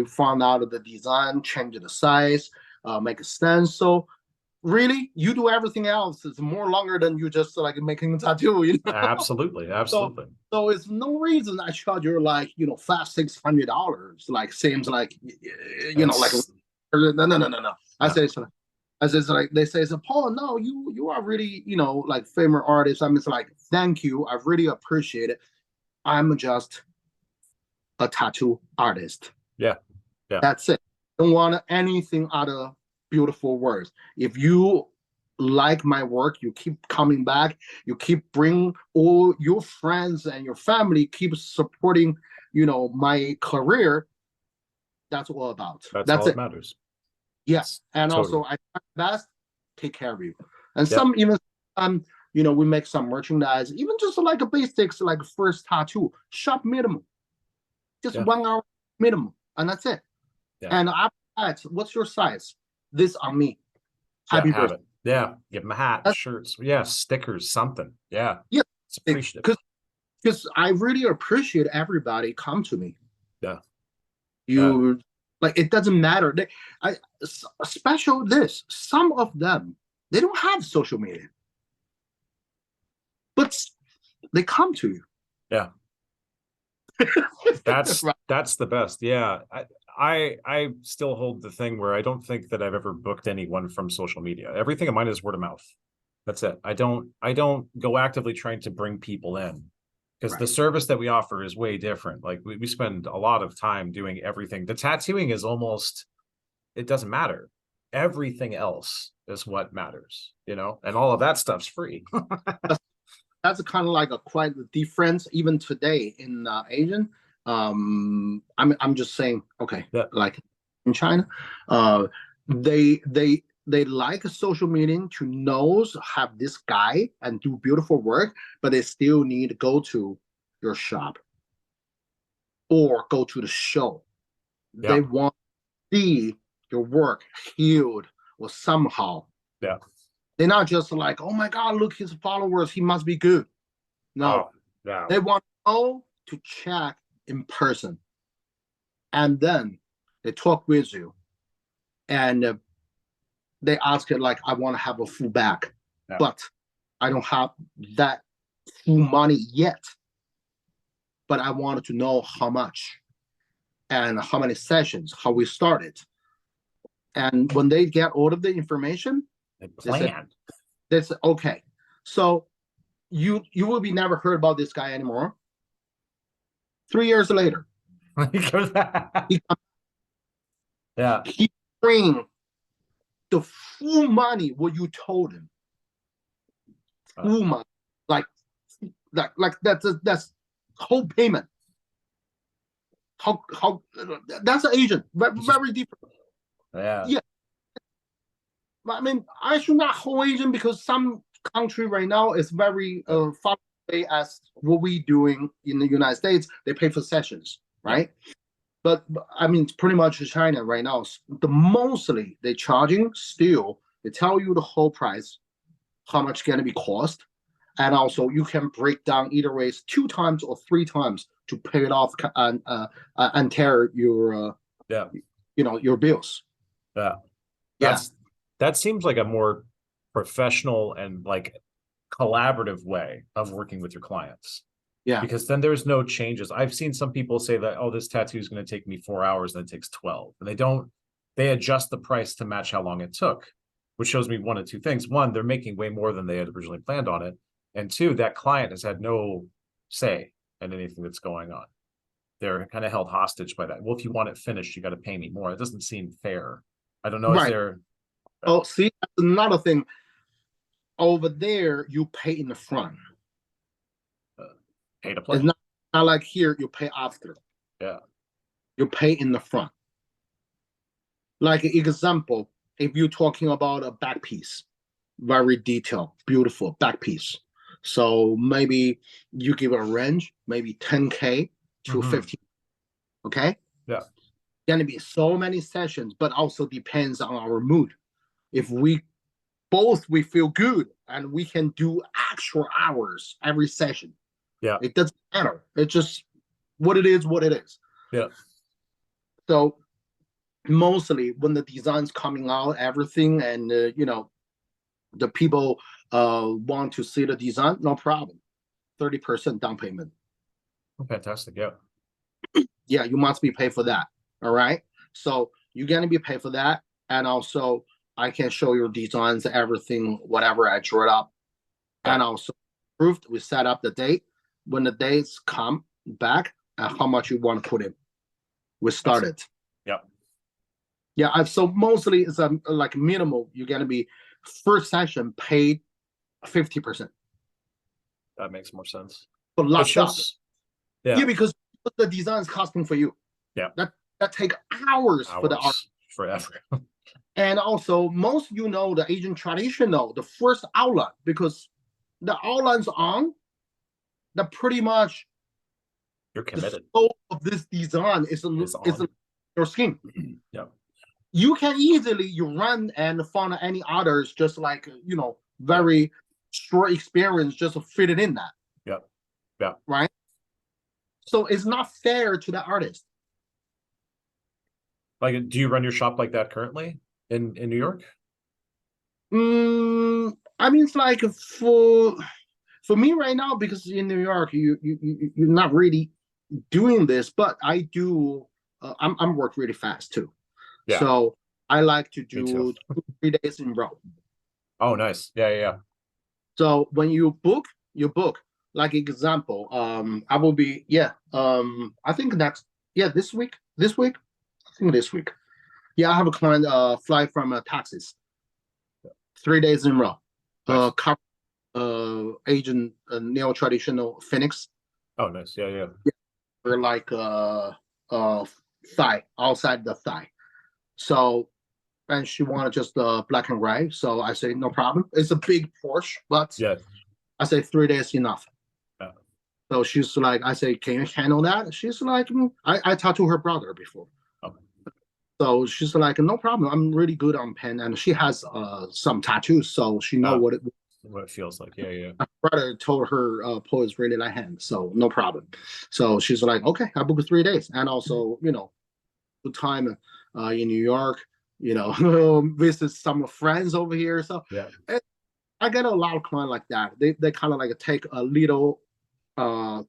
found out the design, change the size, make a stencil. Really, you do everything else. It's more longer than you just like making a tattoo. Absolutely. So it's no reason I charge you like $500-600. Like seems like like no. I say like they say, so Paul, no, you are really like famous artist. I'm just like, thank you, I really appreciate it. I'm just a tattoo artist. Yeah. That's it. Don't want anything other beautiful words. If you like my work, you keep coming back, you keep bring all your friends and your family, keep supporting my career. That's all about. That's That's all it. that matters. Yes. And Totally. also I try my best, take care of you. And Yep. some even we make some merchandise, even just like a basics, like first tattoo, shop minimum, just Yeah. 1 hour minimum, and that's it. Yeah. And after that, what's your size? This on me. Yeah, Happy have birthday. it. Yeah, give them a hat, That's- shirts, yeah, stickers, something. Yeah, Yeah, it's appreciative. because I really appreciate everybody come to me. Yeah, You like it doesn't matter. Special this. Some of them they don't have social media, but they come to you. yeah. That's Right. that's the best. Yeah, I still hold the thing where I don't think that I've ever booked anyone from social media. Everything of mine is word of mouth. That's it. I don't go actively trying to bring people in, because the Right. service that we offer is way different. Like we spend a lot of time doing everything. The tattooing is almost, it doesn't matter. Everything else is what matters, and all of that stuff's free. That's kind of like a quite the difference even today in Asian. I'm just saying, okay, Yeah. like in China, they like a social media to knows have this guy and do beautiful work, but they still need to go to your shop or go to the show. Yeah. They want to see your work healed or somehow. Yeah. They're not just like, oh my God, look his followers, he must be good. No, Oh, yeah. they want to go to check in person, and then they talk with you, and they ask it like, "I want to have a full back, Yeah. but I don't have that full money yet. But I wanted to know how much and how many sessions, how we started." And when they get all of the information, They plan. plan. They say, "Okay, so you will be never heard about this guy anymore." 3 years later, he Yeah. he bring the full money what you told him. Full money, like that's whole payment. How that's an agent, very different. Yeah. Yeah, I mean, I should not hold agent because some country right now is very far away as what we doing in the United States. They pay for sessions, right? But I mean, pretty much China right now, the mostly they charging still. They tell you the whole price, how much going to be cost, and also you can break down either ways 2 times or 3 times to pay it off and tear your Yeah. your bills. Yeah. Yeah, That seems like a more professional and like collaborative way of working with your clients. yeah, Because then there's no changes. I've seen some people say that, oh, this tattoo is going to take me 4 hours, and it takes 12. And they adjust the price to match how long it took, which shows me one of two things. One, they're making way more than they had originally planned on it. And two, that client has had no say in anything that's going on. They're kind of held hostage by that. Well, if you want it finished, you got to pay me more. It doesn't seem fair. I don't know. right. Is there? Oh, see, that's another thing. Over there, you pay in the front. Pay to play. It's not like here you pay after. Yeah. You pay in the front. Like an example, if you're talking about a back piece, very detailed, beautiful back piece. So maybe you give a range, maybe 10K to 15. Okay. Yeah. Gonna be so many sessions, but also depends on our mood. If we feel good and we can do actual hours every session. Yeah. It doesn't matter. It's just what it is, what it is. Yeah. So mostly when the design's coming out, everything, and the people want to see the design, no problem. 30% down payment. Oh, fantastic. Yeah. Yeah, you must be paid for that. All right. So you're gonna be paid for that, and also I can show your designs, everything, whatever I drew it up, and also approved. We set up the date. When the dates come back, and how much you want to put in, we started. Yeah. Yeah. So mostly it's like minimal. You're gonna be first session paid 50%. That makes more sense. But locked up. Yeah. Yeah, because the design is custom for you. Yeah. that take hours for the art. Forever. And also, most the Asian traditional, the first outline, because the outlines on, that pretty much You're committed. the soul of this design is your skin. Yeah. You can easily you run and find any others just like very short experience just to fit it in that. Yeah. Yeah. Right. So it's not fair to the artist. Like, do you run your shop like that currently in New York? I mean, it's like for me right now, because in New York, you're not really doing this, but I do. I'm work really fast too, Yeah. so I like to Me too. do 3 days in a row. Oh, nice. Yeah. So when you book. Like example, I will be I think this week. I think this week. Yeah, I have a client fly from Texas, 3 days in a row. Nice. Asian neo traditional Phoenix. Oh, nice. Yeah. Or like thigh outside the thigh. So and she wanted just black and gray. So I say no problem. It's a big Porsche, but Yeah. I say 3 days enough. Yeah. So she's like, I say, can you handle that? She's like, I talked to her brother before. Okay. So she's like, no problem. I'm really good on pen, and she has some tattoos, so she know what it feels like. Yeah. My brother told her Po is really like him, so no problem. So she's like, okay, I booked 3 days, and also good time in New York. Visit some friends over here. So Yeah. I get a lot of clients like that. They kind of like take a little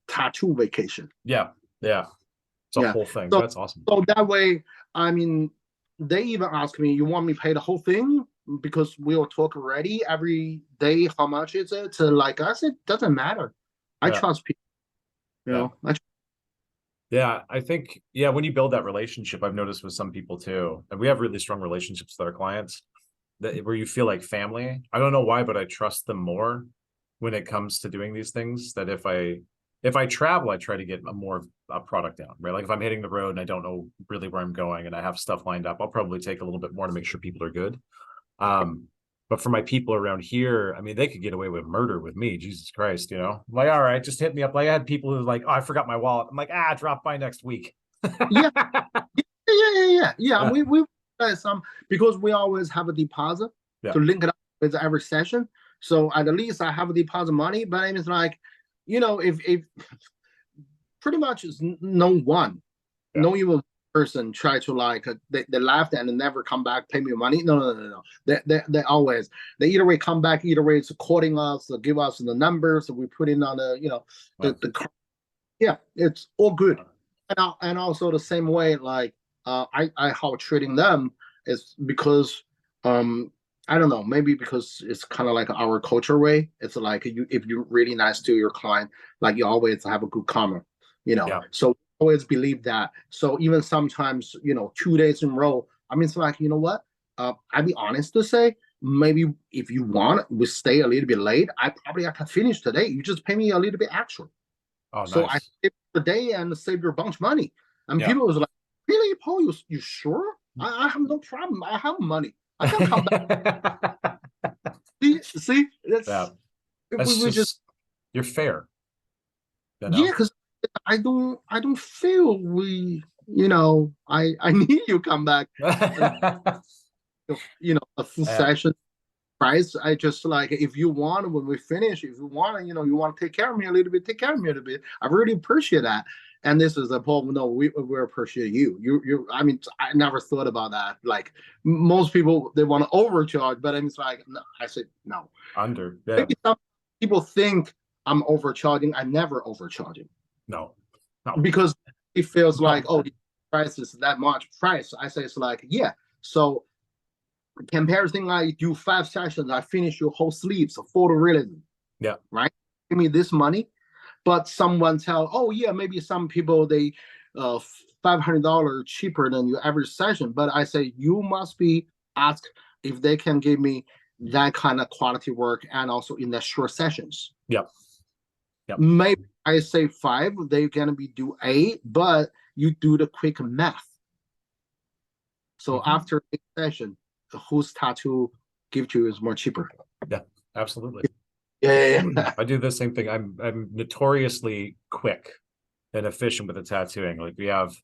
tattoo vacation. Yeah. It's a whole thing. So, that's awesome. So that way, I mean, they even ask me, you want me to pay the whole thing? Because we'll talk already every day. How much is it? So like I said, doesn't matter. I trust people. Yeah, I think, when you build that relationship, I've noticed with some people too, and we have really strong relationships with our clients where you feel like family. I don't know why, but I trust them more when it comes to doing these things. That if I travel, I try to get a product down, right? Like if I'm hitting the road and I don't know really where I'm going and I have stuff lined up, I'll probably take a little bit more to make sure people are good. But for my people around here, I mean, they could get away with murder with me. Jesus Christ, I'm like, all right, just hit me up. Like I had people who were like, oh, I forgot my wallet. I'm like, drop by next week. Yeah. We some, because we always have a deposit to link it up with every session. So at least I have a deposit money, but it's like, if pretty much is no even person try to like they left and never come back, pay me money. No. They always, they either way come back, either way it's calling us, give us the numbers, so we put in on the card. Yeah, it's all good. And also the same way, like I how treating them is because I don't know, maybe because it's kind of like our culture way. It's like if you're really nice to your client, like you always have a good karma, So always believe that. So even sometimes, 2 days in a row, I mean, it's like, you know what? I'd be honest to say, maybe if you want, we stay a little bit late. I can finish today. You just pay me a little bit extra. Oh, so nice. I saved the day and saved your bunch of money. And people was like, really, Paul, you sure? I have no problem. I have money. I can come back. see, that's you're fair. Yeah, because I don't feel I need you come back. A full session price. I just like, if you want, when we finish, if you want, you want to take care of me a little bit, take care of me a little bit. I really appreciate that. And this is a Paul. No, we appreciate you. You. I mean, I never thought about that. Like most people, they want to overcharge, but it's like, no. I said no. Maybe some people think I'm overcharging. I never overcharging. No. Because it feels like, the price is that much price. I say it's like, yeah. So comparison, I do 5 sessions, I finish your whole sleeves of photorealism. Yeah. Right? Give me this money. But someone tell, maybe some people they $500 cheaper than your average session. But I say you must be asked if they can give me that kind of quality work and also in the short sessions. Yep. Maybe I say 5, they're gonna be do 8, but you do the quick math. So after each session, whose tattoo give to you is more cheaper. Yeah, absolutely. Yeah. I do the same thing. I'm notoriously quick and efficient with the tattooing. Like I've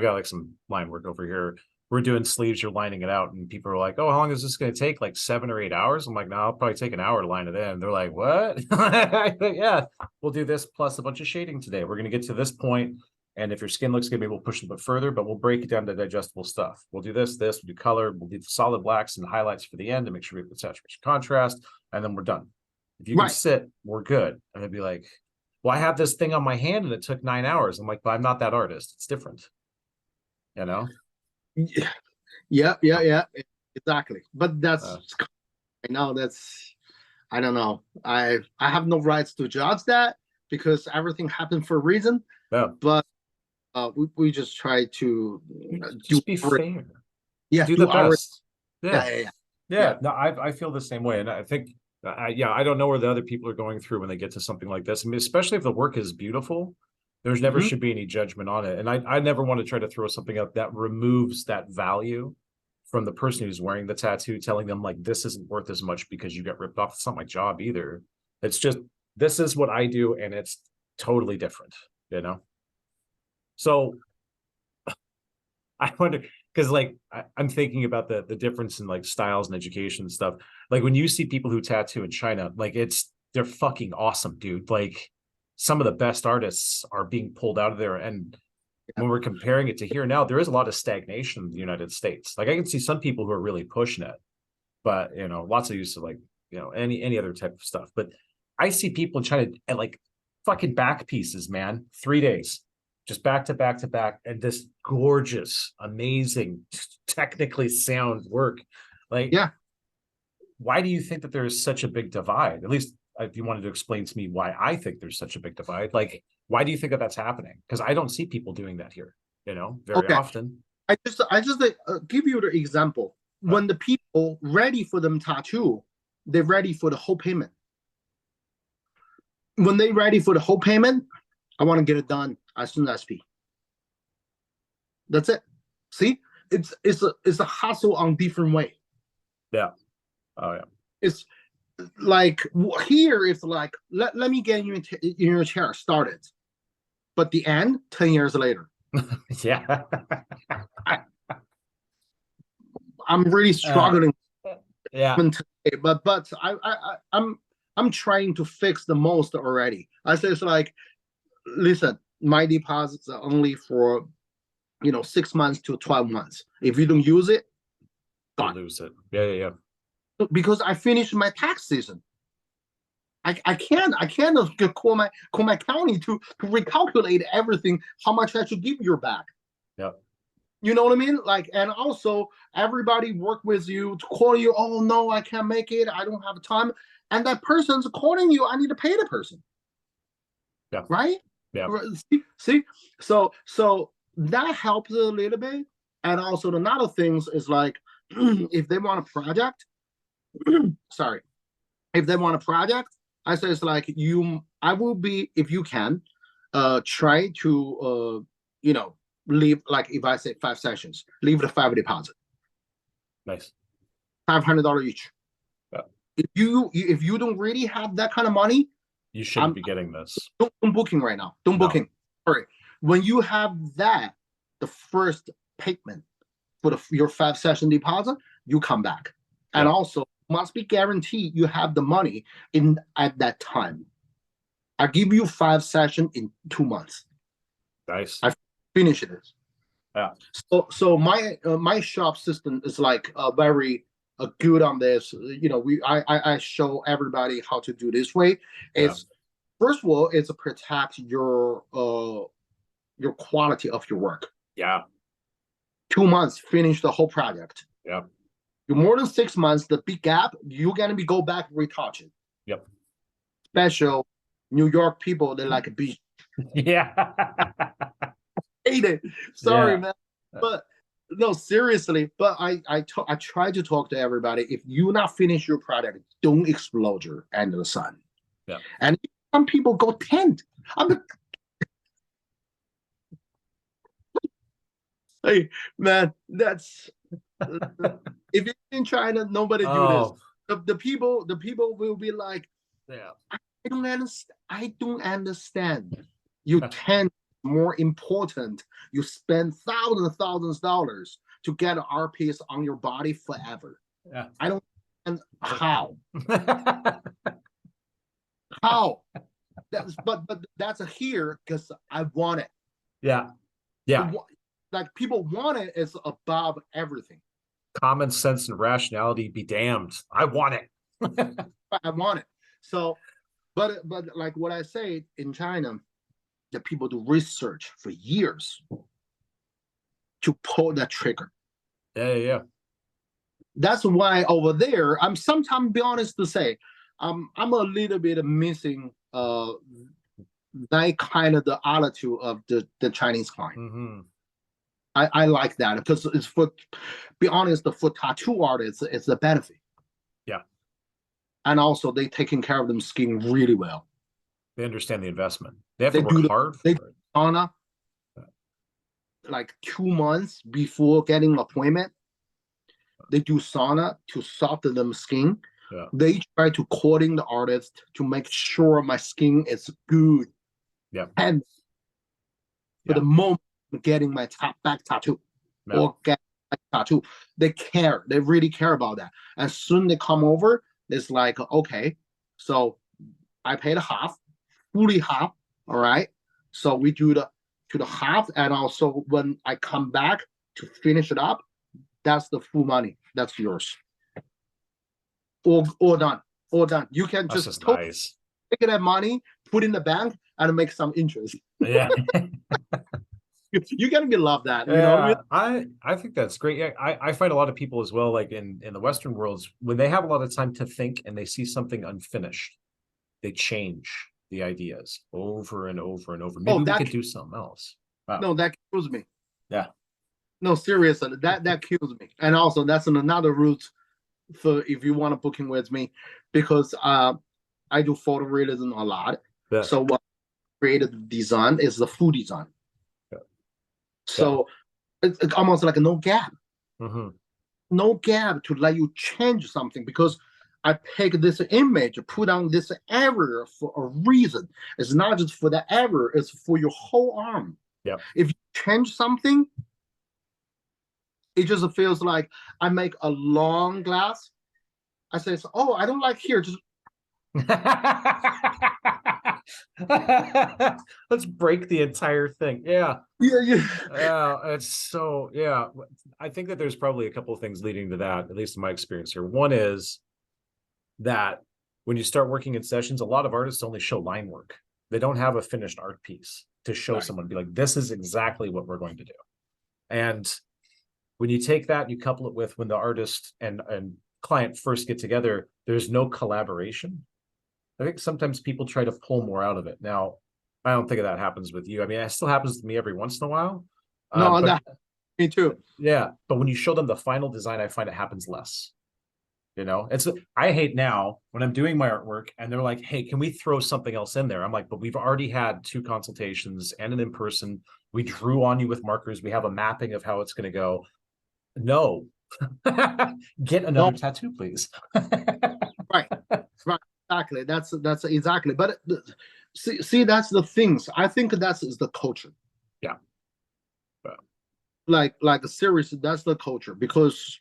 got like some line work over here. We're doing sleeves, you're lining it out, and people are like, "Oh, how long is this going to take? Like 7 or 8 hours?" I'm like, "No, I'll probably take an hour to line it in." They're like, "What?" Yeah, we'll do this plus a bunch of shading today. We're going to get to this point, and if your skin looks good, maybe we'll push it a bit further, but we'll break it down to digestible stuff. We'll do this, we'll do color, we'll do the solid blacks and highlights for the end to make sure we have the saturation contrast, and then we're done. If you can sit, we're good. And they'd be like, "Well, I have this thing on my hand and it took 9 hours." I'm like, "But I'm not that artist. It's different." You know? Yeah, exactly. But that's right now. That's I don't know. I have no rights to judge that because everything happened for a reason. Yeah. But we just try to just be fair. Yeah, do the best. Yeah. No, I feel the same way, and I think I don't know where the other people are going through when they get to something like this. I mean, especially if the work is beautiful, there's never should be any judgment on it. And I never want to try to throw something up that removes that value from the person who's wearing the tattoo, telling them like this isn't worth as much because you got ripped off. It's not my job either. It's just this is what I do, and it's totally different, you know. So I wonder, because like I'm thinking about the difference in like styles and education and stuff. Like when you see people who tattoo in China, like they're fucking awesome, dude. Like some of the best artists are being pulled out of there. And when we're comparing it to here now, there is a lot of stagnation in the United States. Like I can see some people who are really pushing it, but you know, lots of use of like, you know, any other type of stuff. But I see people in China at like fucking back pieces, man, 3 days. Just back to back to back, and this gorgeous, amazing, technically sound work. Like, why do you think that there's such a big divide? At least if you wanted to explain to me why I think there's such a big divide, like, why do you think that that's happening? Because I don't see people doing that here, you know, very often. I just give you the example. When the people ready for them tattoo, they're ready for the whole payment. When they ready for the whole payment, I want to get it done as soon as possible. That's it. See, it's a hustle on different way. Yeah. Oh yeah. It's like here. It's like let me get you in your chair started, but the end 10 years later. Yeah. I'm really struggling. Yeah. Today, but I'm trying to fix the most already. I say it's like, listen, my deposits are only for 6 months to 12 months. If you don't use it, you lose it. Yeah. Because I finished my tax season. I can't call my county to recalculate everything, how much I should give you back. Yeah. You know what I mean? Like, and also everybody work with you to call you, oh no, I can't make it, I don't have time. And that person's calling you, I need to pay the person. Yeah. Right? Yeah. See? So that helps a little bit. And also another things is like if they want a project, if they want a project, I say it's like I will be, if you can, try to leave, like if I say 5 sessions, leave the 5 deposit. Nice. $500 each. Yeah. If you don't really have that kind of money, you shouldn't be getting this. Don't booking right now. Don't booking. Sorry. When you have that, the first payment for your 5 session deposit, you come back. And also must be guaranteed you have the money at that time. I give you 5 sessions in 2 months. Nice. I finish it. Yeah. So my shop system is like very good on this. I show everybody how to do this way. It's first of all, it's to protect your quality of your work. Yeah. 2 months, finish the whole project. Yeah. You're more than 6 months, the big gap, you're gonna go back and retouch it. Yep. Special New York people, they like a beach. Yeah. Hate it. Sorry, man. But no, seriously. But I try to talk to everybody. If you not finish your product, don't explode your end of the sun. Yeah. And some people go tent. Hey, man, that's If it's in China, nobody do this. Oh, The people will be like, yeah. I don't understand. I don't understand. You tend more important. You spend thousands of dollars to get an art piece on your body forever. Yeah. I don't understand how. How? But that's a here because I want it. Yeah. Yeah. Like people want it is above everything. Common sense and rationality be damned. I want it. I want it. So, but like what I say in China, the people do research for years to pull that trigger. Yeah. That's why over there, I'm sometimes be honest to say, I'm a little bit missing that kind of the attitude of the Chinese client. Mm-hmm. I like that because it's for be honest, for tattoo artists, it's a benefit. Yeah. And also they taking care of them skin really well. They understand the investment. They have They to work do hard for they it. sauna like 2 months before getting an appointment. They do sauna to soften them skin. Yeah. They try to courting the artist to make sure my skin is good. Yeah. And for the moment getting my back tattoo or get my tattoo, they care. They really care about that. And soon they come over, it's like, okay, so I paid half, fully half. All right. So we do the to the half, and also when I come back to finish it up, that's the full money. That's yours. All done. All done. You can That's just nice. take that money, put in the bank, and make some interest. Yeah. You're gonna love that, you Yeah, know. I think that's great. Yeah, I find a lot of people as well, like in the Western worlds, when they have a lot of time to think and they see something unfinished, they change the ideas over and over and over. Maybe we could do something else. Wow. No, that kills me. Yeah. No, seriously, that kills me. And also, that's another route for if you want to booking with me, because I do photorealism a lot. Yeah. So what created design is the full design. Yeah. So it's almost like a no gap. Mm-hmm. No gap to let you change something, because I pick this image, put on this error for a reason. It's not just for the error, it's for your whole arm. Yeah. If you change something, it just feels like I make a long glass. I say, oh, I don't like here. Just let's break the entire thing. Yeah. Yeah. It's so, yeah. I think that there's probably a couple of things leading to that, at least in my experience here. One is that when you start working in sessions, a lot of artists only show line work. They don't have a finished art piece to show someone, be like, this is exactly what we're going to do. And when you take that, you couple it with when the artist and client first get together, there's no collaboration. I think sometimes people try to pull more out of it. Now, I don't think that happens with you. I mean, it still happens to me every once in a while. No, me too. Yeah, but when you show them the final design, I find it happens less. You know, I hate now when I'm doing my artwork and they're like, hey, can we throw something else in there? I'm like, but we've already had 2 consultations and an in-person. We drew on you with markers. We have a mapping of how it's going to go. No, get another tattoo, please. Right. Exactly. That's exactly. But see, that's the things. I think that's the culture. Yeah. Like seriously, that's the culture, because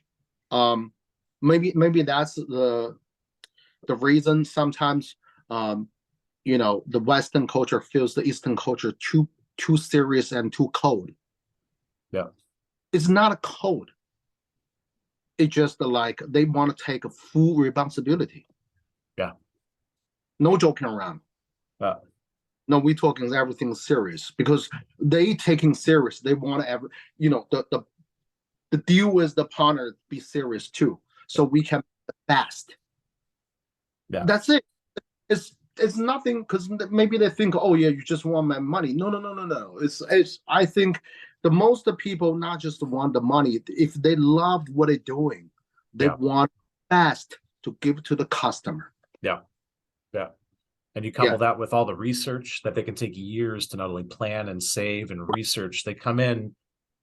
maybe that's the reason sometimes the Western culture feels the Eastern culture too serious and too cold. Yeah. It's not a code. It's just like they want to take a full responsibility. Yeah. No joking around. No, we talking everything serious, because they taking serious. They want to the deal with the partner be serious too, so we can fast. Yeah. That's it. It's nothing, because maybe they think, oh yeah, you just want my money. No. It's I think the most of people not just want the money. If they love what they're doing, they want fast to give to the customer. Yeah. And you couple that with all the research that they can take years to not only plan and save and research. They come in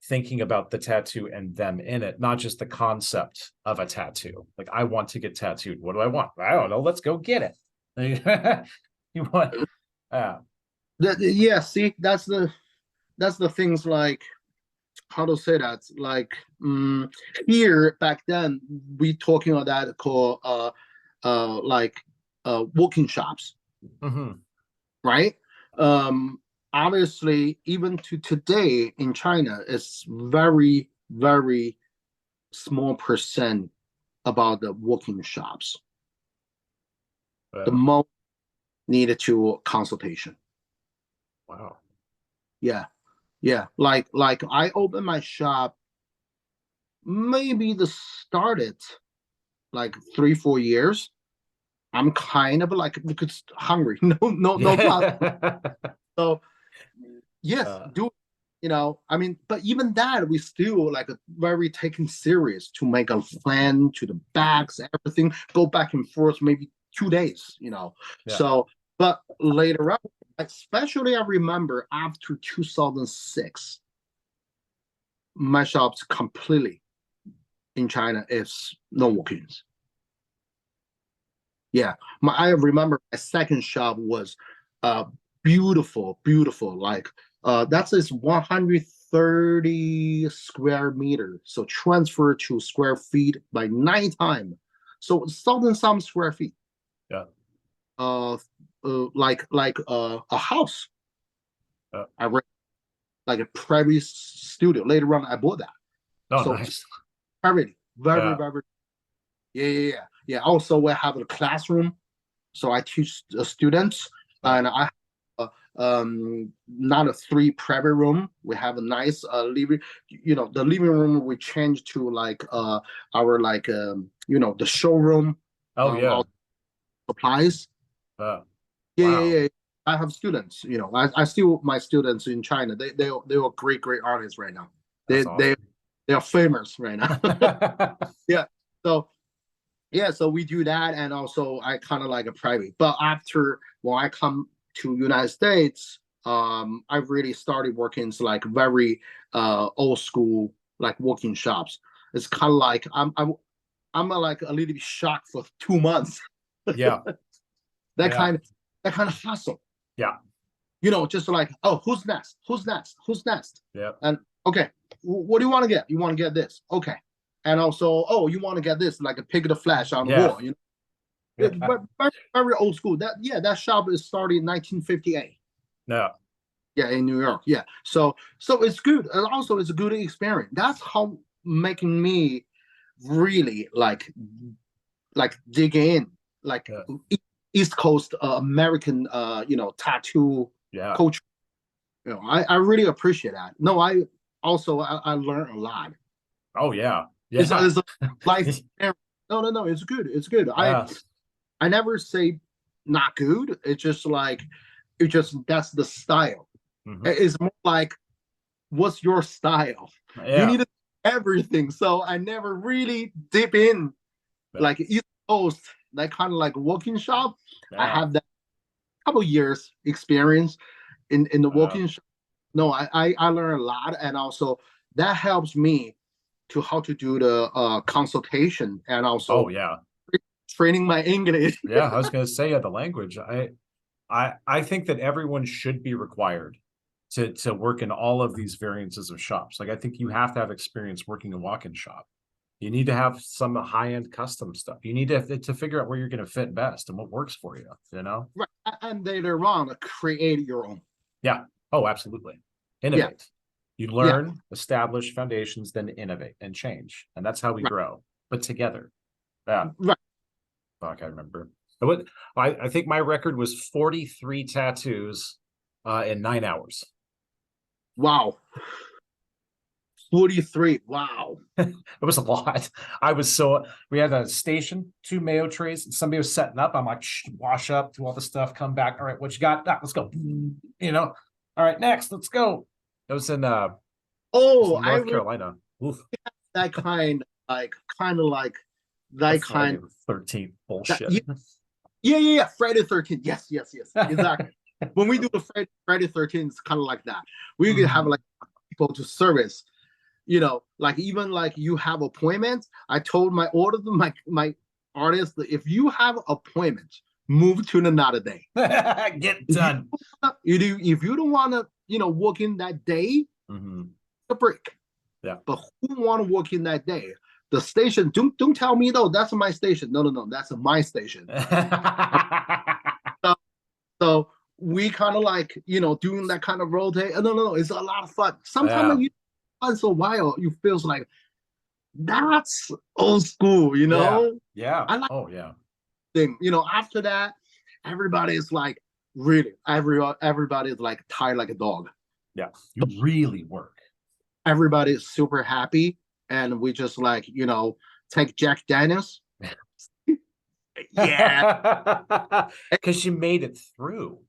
thinking about the tattoo and them in it, not just the concept of a tattoo. Like, I want to get tattooed. What do I want? I don't know. Let's go get it. You want, Yeah, see, that's the things like how to say that. Like here back then, we talking about that called like walking shops, mm-hmm. right? Obviously, even to today in China, it's very, very small percent about the walking shops. The most needed to consultation. Wow. Yeah. Yeah. Like I opened my shop maybe the started like 3-4 years. I'm kind of like because hungry. No class. So yes, do I mean, but even that we still like very taken serious to make a plan to the bags, everything, go back and forth maybe 2 days, Yeah. So but later on, especially I remember after 2006, my shop's completely in China is no walk-ins. Yeah, I remember my second shop was beautiful, like that's is 130 square meters. So transfer to square feet by 9 times. So 1,000 some square feet. Yeah. Like a house. I read like a private studio. Later on, I bought that. Oh, so nice. Very, very. Yeah. Also, we have a classroom, so I teach the students, and I have not a 3 private room. We have a nice living. The living room we changed to like our like the showroom. Oh yeah. Supplies. Wow. Yeah. I have students. I still my students in China. They are great artists right now. That's awesome. They are famous right now. Yeah. So we do that, and also I kind of like a private. But after when I come to United States, I really started working like very old school like walking shops. It's kind of like I'm like a little bit shocked for 2 months. Yeah. that kind of hustle. Yeah. Just like, oh, who's next? Yeah. And okay, what do you want to get? You want to get this? Okay. And also, oh, you want to get this, like a pick the flash on the wall, Very, very old school. That shop is started in 1958. Yeah. Yeah, in New York. Yeah. So it's good. And also it's a good experience. That's how making me really like dig in, like East Coast American tattoo culture. I really appreciate that. No, I learned a lot. Oh yeah. It's a life. No, it's good. It's good. I never say not good. It's just like that's the style. Mm-hmm. It's more like what's your style? You need everything. So I never really dip in like East Coast, that kind of like walking shop. I have that couple years experience in the walking shop. No, I learned a lot, and also that helps me to how to do the consultation, and also training my English. Yeah, I was going to say the language. I think that everyone should be required to work in all of these variances of shops. Like, I think you have to have experience working a walk-in shop. You need to have some high-end custom stuff. You need to figure out where you're going to fit best and what works for you. Right, and later on, create your own. Yeah. Oh, absolutely. Innovate. You learn, establish foundations, then innovate and change, and that's how we grow. But together. Yeah. Right. Fuck, I remember. I think my record was 43 tattoos in 9 hours. Wow. 43. Wow. It was a lot. We had a station, 2 mayo trays, and somebody was setting up. I'm like, wash up, do all the stuff, come back. All right, what you got? Let's go. All right, next, let's go. It was in North Carolina. Oof. That kind of like that kind of 13th bullshit. Yeah. Friday 13th. Yes. Exactly. When we do the Friday 13th, it's kind of like that. We could have like people to service like even like you have appointments. I told my artists that if you have appointments, move to another day. Get done. If you don't want to, work in that day, a break. Yeah. But who want to work in that day? The station, don't tell me though, that's my station. No, that's my station. So we kind of like, doing that kind of rotate. No, it's a lot of fun. Sometimes once a while, you feels like that's old school, Yeah. I like yeah. thing. After that, everybody's like really everybody's like tired like a dog. Yeah. You really work. Everybody's super happy, and we just like, take Jack Daniels. Yeah. Because you made it through.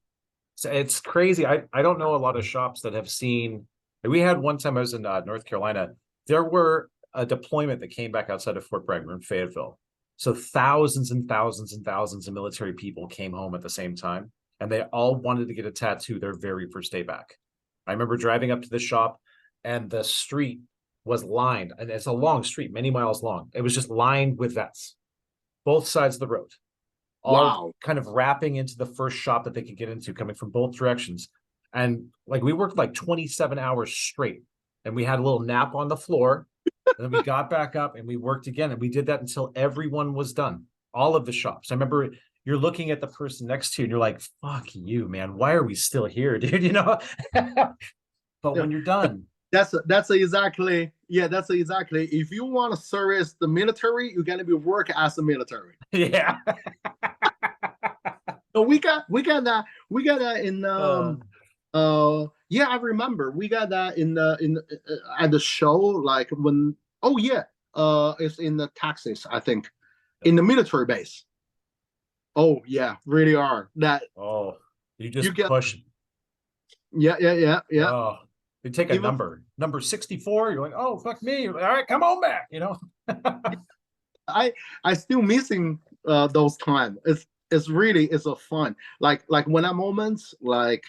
So it's crazy. I don't know a lot of shops that have seen. We had one time I was in North Carolina. There were a deployment that came back outside of Fort Bragg. We're in Fayetteville. So thousands and thousands and thousands of military people came home at the same time, and they all wanted to get a tattoo their very first day back. I remember driving up to the shop, and the street was lined, and it's a long street, many miles long. It was just lined with vets, both sides of the road, all kind of wrapping into the first shop that they could get into, coming from both directions. And like we worked like 27 hours straight, and we had a little nap on the floor, and then we got back up and we worked again, and we did that until everyone was done, all of the shops. I remember you're looking at the person next to you and you're like, fuck you, man, why are we still here, dude? But when you're done, that's exactly if you want to service the military, you're gonna be work as a military. Yeah. So we got that in I remember we got that in at the show, like when it's in the Texas, I think, in the military base. Oh yeah, really are that. Oh, you push. Yeah. Oh, you take a number 64. You're like, oh fuck me. All right, come on back. I still missing those times. It's really a fun. Like when I'm moments like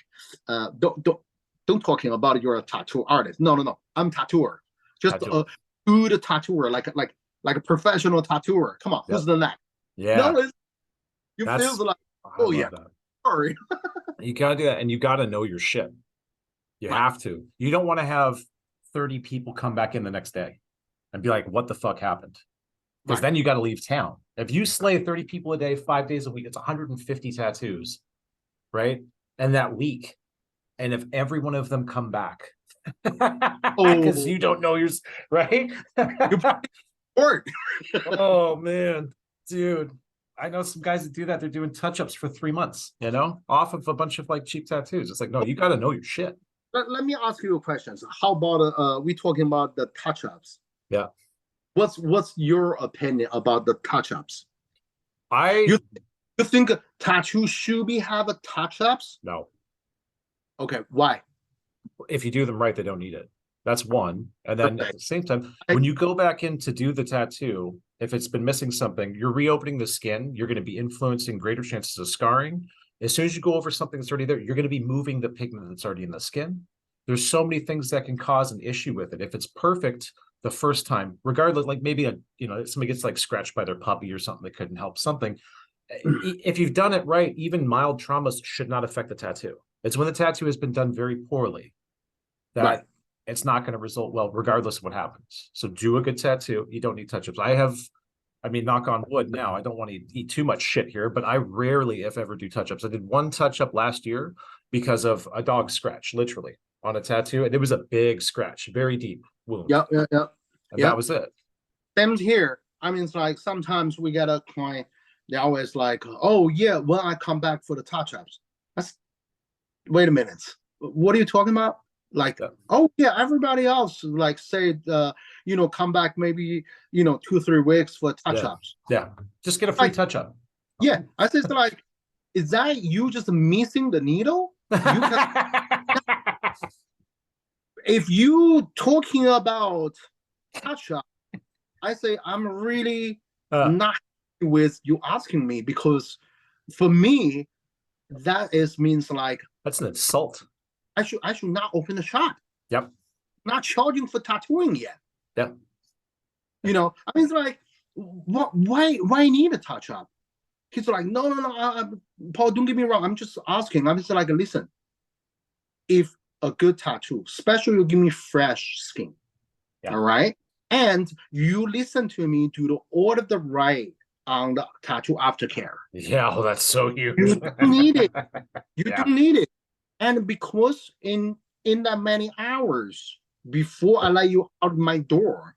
don't talking about you're a tattoo artist. No. I'm tattooer. Just a good tattooer, like a professional tattooer. Come on, who's the next? Yeah. No, you feel like, oh yeah. Sorry. You gotta do that, and you gotta know your shit. You have to. You don't want to have 30 people come back in the next day and be like, what the fuck happened? Because then you got to leave town. If you slay 30 people a day, 5 days a week, it's 150 tattoos, right? And that week. And if every one of them come back, because you don't know yours, right? Oh, man. Dude. I know some guys that do that. They're doing touch-ups for 3 months, off of a bunch of like cheap tattoos. It's like, no, you got to know your shit. Let me ask you a question. So how about we talking about the touch-ups? Yeah. What's your opinion about the touch-ups? You think tattoo should have a touch-ups? No. Okay, why? If you do them right, they don't need it. That's one. And then at the same time, when you go back in to do the tattoo, if it's been missing something, you're reopening the skin. You're going to be influencing greater chances of scarring. As soon as you go over something that's already there, you're going to be moving the pigment that's already in the skin. There's so many things that can cause an issue with it. If it's perfect the first time, regardless, like maybe somebody gets like scratched by their puppy or something that couldn't help something. If you've done it right, even mild traumas should not affect the tattoo. It's when the tattoo has been done very poorly that it's not going to result well, regardless of what happens. So do a good tattoo. You don't need touch-ups. Knock on wood now. I don't want to eat too much shit here, but I rarely, if ever, do touch-ups. I did one touch-up last year because of a dog scratch, literally, on a tattoo. And it was a big scratch, very deep wound. Yeah. And that was it. Same here. It's like sometimes we get a client, they're always like, oh yeah, when I come back for the touch-ups. Wait a minute. What are you talking about? Like, oh yeah, everybody else like said, come back maybe 2-3 weeks for touch-ups. Yeah, just get a free touch-up. Yeah, I just like, is that you just missing the needle? If you talking about touch-up, I say I'm really not happy with you asking me, because for me, that means like that's an insult. I should not open the shop. Yep. not charging for tattooing yet. Yeah. You know, I mean, it's like, why need a touch up? He's like, no, Paul, don't get me wrong. I'm just asking. I'm just like, listen, if a good tattoo, especially you give me fresh skin, all right, and you listen to me do all of the right on the tattoo aftercare. Yeah, well, that's so huge. You don't need it. You don't need it. And because in that many hours before I let you out my door,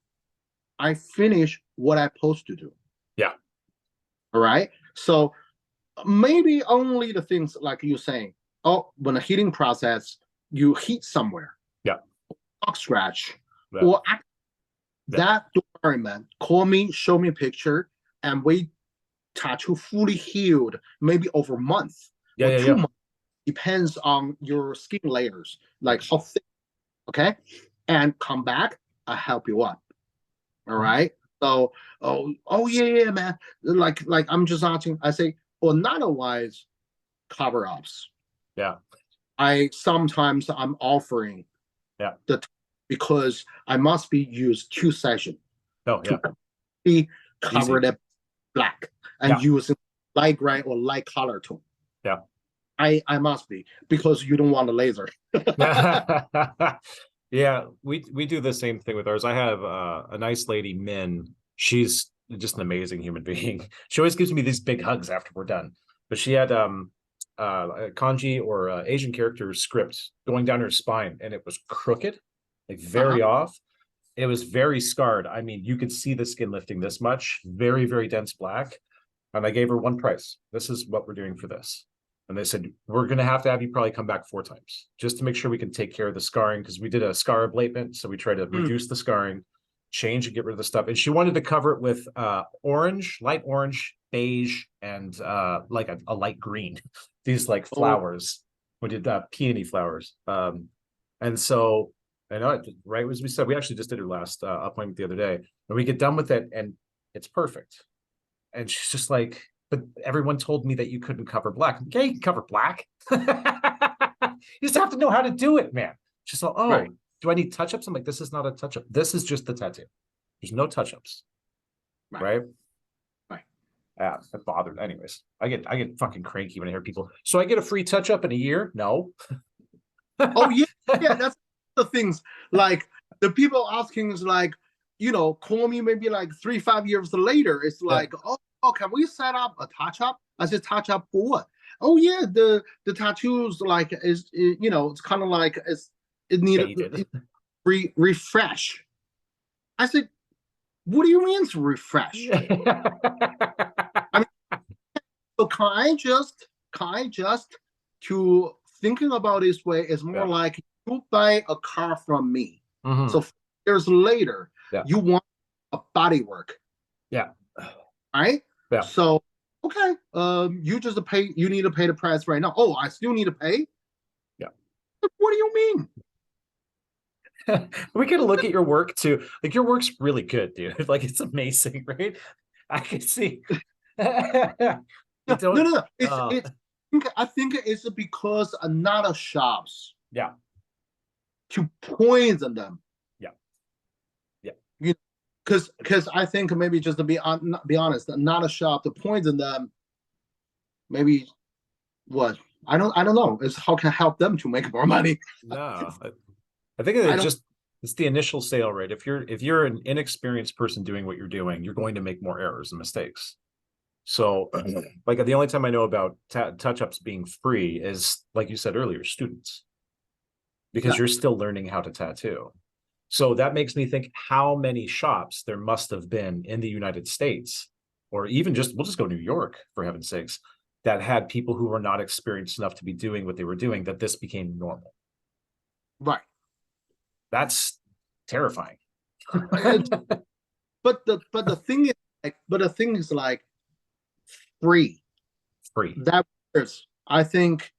I finish what I'm supposed to do. Yeah. All right. So maybe only the things like you're saying, oh, when a heating process, you heat somewhere. Yeah. Scratch. Or that environment, call me, show me a picture, and we tattoo fully healed, maybe over a month. Yeah, 2 months. Depends on your skin layers, like how thick. Okay. And come back, I help you up. All right. So, yeah, man. Like I'm just asking. I say, well, not otherwise, cover ups. Yeah. Sometimes I'm offering. Yeah. Because I must be used 2 sessions. Oh yeah. To be covered up black and using light gray or light color tone. Yeah. I must be, because you don't want a laser. Yeah, we do the same thing with ours. I have a nice lady, Min. She's just an amazing human being. She always gives me these big hugs after we're done. But she had a kanji or Asian character script going down her spine, and it was crooked, like very off. It was very scarred. I mean, you could see the skin lifting this much, very, very dense black. And I gave her one price. This is what we're doing for this. And they said, we're going to have you probably come back 4 times just to make sure we can take care of the scarring, because we did a scar ablatement. So we try to reduce the scarring, change and get rid of the stuff. And she wanted to cover it with orange, light orange, beige, and like a light green. These like flowers. We did peony flowers. And so, I know, right as we said, we actually just did her last appointment the other day. And we get done with it, and it's perfect. And she's just like, but everyone told me that you couldn't cover black. Yeah, you can cover black. You just have to know how to do it, man. She's like, do I need touch-ups? I'm like, this is not a touch-up. This is just the tattoo. There's no touch-ups. Right? Yeah, that bothered. Anyways, I get fucking cranky when I hear people. So I get a free touch-up in a year? No. Yeah, that's the things. Like the people asking is like, call me maybe like 3-5 years later. It's like, can we set up a touch-up? I said, touch-up for what? Oh yeah, the tattoos like is it's kind of like it needed refresh. I said, what do you mean to refresh? I mean, so can I just to thinking about this way is more like you buy a car from me. So 4 years later, you want a body work. Yeah. Right? Yeah. So okay, you just pay. You need to pay the price right now. Oh, I still need to pay. Yeah. What do you mean? We gotta look at your work too. Like your work's really good, dude. Like it's amazing, right? I can see. No. I think it's because another shops. Yeah. To poison them. Yeah. Because I think maybe just to be honest, not a shop to poison them. Maybe what I don't know is how can I help them to make more money. No, I think it's the initial sale rate. If you're an inexperienced person doing what you're doing, you're going to make more errors and mistakes. So, like the only time I know about touch-ups being free is, like you said earlier, students, because you're still learning how to tattoo. So that makes me think how many shops there must have been in the United States, or even we'll just go New York, for heaven's sakes, that had people who were not experienced enough to be doing what they were doing, that this became normal. Right. That's terrifying. But the thing is like free. That is, I think,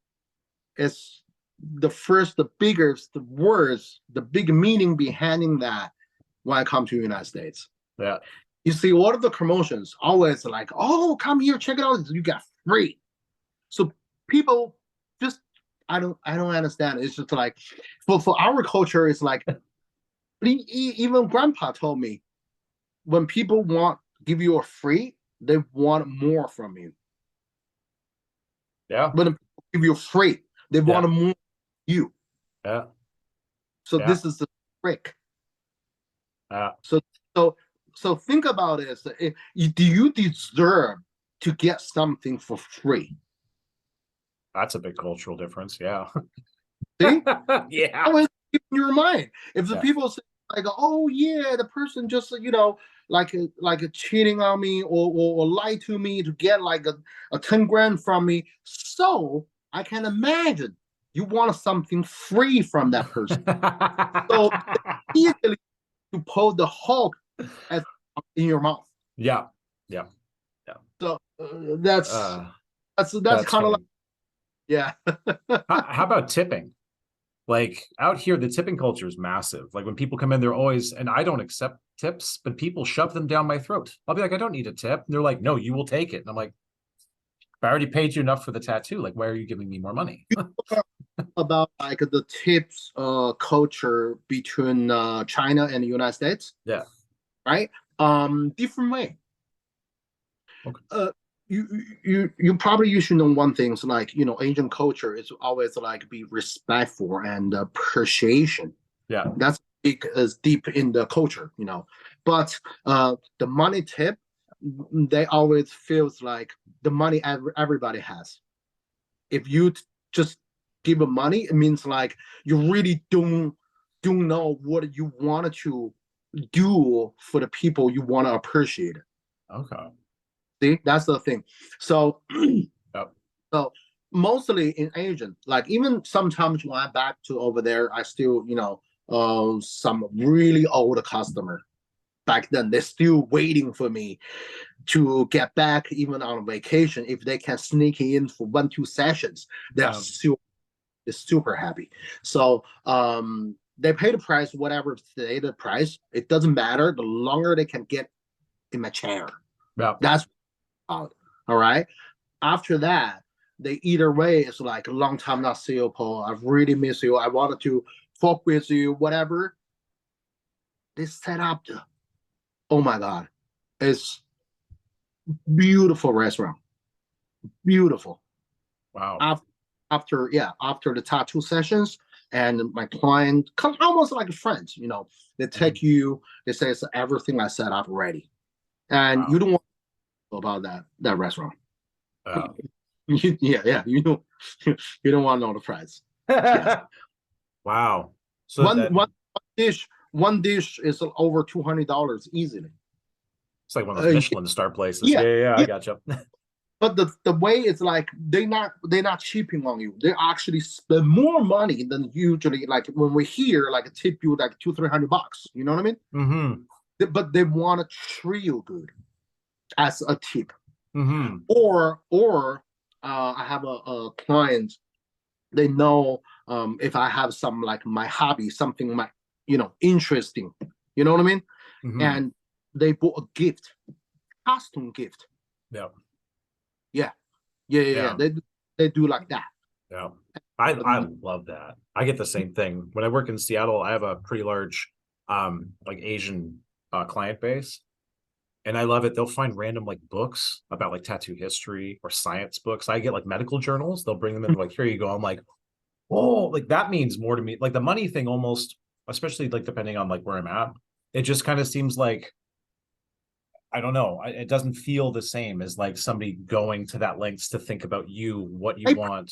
is the biggest, the words, the big meaning behind that when I come to the United States. Yeah. You see, all of the promotions always like, oh, come here, check it out. You got free. So people just, I don't understand. It's just like, for our culture, it's like, Even grandpa told me when people give you a free, they want more from you. Yeah. When people give you free, they Yeah. want more from you. Yeah. So Yeah. this is the trick. Yeah. So so think about it. Do you deserve to get something for free? That's a big cultural difference. Yeah. See? Yeah. Always keep in your mind. If the Yeah. people say like, "Oh yeah, the person just like cheating on me or lie to me to get like a 10 grand from me," so I can imagine you want something free from that person. So easily to pull the Hulk at, in your mouth. Yeah. Yeah. Yeah. So that's That's kind of like, funny. yeah. How about tipping? Like out here, the tipping culture is massive. Like when people come in, they're always, and I don't accept tips, but people shove them down my throat. I'll be like, I don't need a tip. And they're like, no, you will take it. And I'm like, I already paid you enough for the tattoo. Like, why are you giving me more money? About like the tips culture between China and the United States, Yeah. right? Different way. Okay. You probably you should know one thing. It's like Asian culture is always like be respectful and appreciation. Yeah. That's big is deep in the culture. But the money tip, they always feels like the money everybody has. If you just give them money, it means like you really don't know what you want to do for the people you want to appreciate. Okay. See, that's the thing. So, Yep. so mostly in Asian, like even sometimes when I back to over there, I still, some really old customer back then, they're still waiting for me to get back even on vacation. If they can sneak in for 1-2 sessions, they're super happy. So they pay the price, whatever the price. It doesn't matter. The longer they can get in my chair, Yeah. that's all right. After that, they either way it's like a long time not see you, Paul. I've really missed you. I wanted to talk with you, whatever. They set up the, oh my god, it's beautiful restaurant, beautiful. Wow. After the tattoo sessions, and my client come almost like friends. They take you. They say it's everything I set up ready, and Wow. you don't want to know about that restaurant. Yeah. Yeah, you don't you don't want to know the price. Yes. Wow. So One that one dish is over $200 easily. it's like one of those Uh, Michelin star places. yeah, Yeah. I yeah. gotcha. But the way it's like they're not cheaping on you. They actually spend more money than usually. Like when we hear like a tip you like $200-300. You know what I mean? Mm-hmm. But they want to treat you good as a tip. Mm-hmm. Or I have a client. They know if I have some like my hobby, something my interesting. You know what I mean? Mm-hmm. And they bought a gift, costume gift. Yeah. Yeah, yeah. Yeah. They do like that. Yeah. I love that. I get the same thing. When I work in Seattle, I have a pretty large like Asian client base. And I love it. They'll find random like books about like tattoo history or science books. I get like medical journals. They'll bring them in like, here you go. I'm like, oh, like that means more to me. Like the money thing almost, especially like depending on like where I'm at, it just kind of seems like I don't know. It doesn't feel the same as like somebody going to that lengths to think about you, what you I want.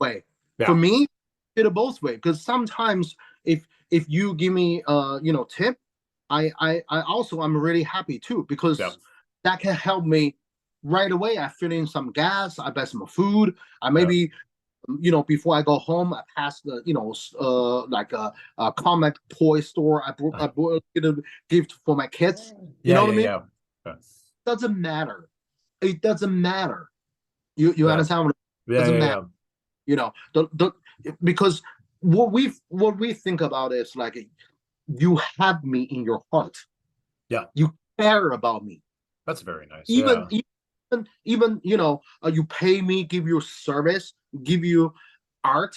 way for Yeah. me, it both way because sometimes if you give me tip, I also I'm really happy too Yeah. because that can help me right away. I fill in some gas, I buy some food, I Yeah. maybe before I go home, I pass the like a comic toy store. I bought a gift for my kids. You Yeah. know what Yeah. I mean? Yeah. Yeah. Doesn't matter. It doesn't matter. You Yeah. understand? It Yeah. doesn't Yeah. matter. Yeah. The because what we think about is like you have me in your heart. Yeah. You care about me. That's very nice. Even Yeah. even you pay me, give you service, give you art.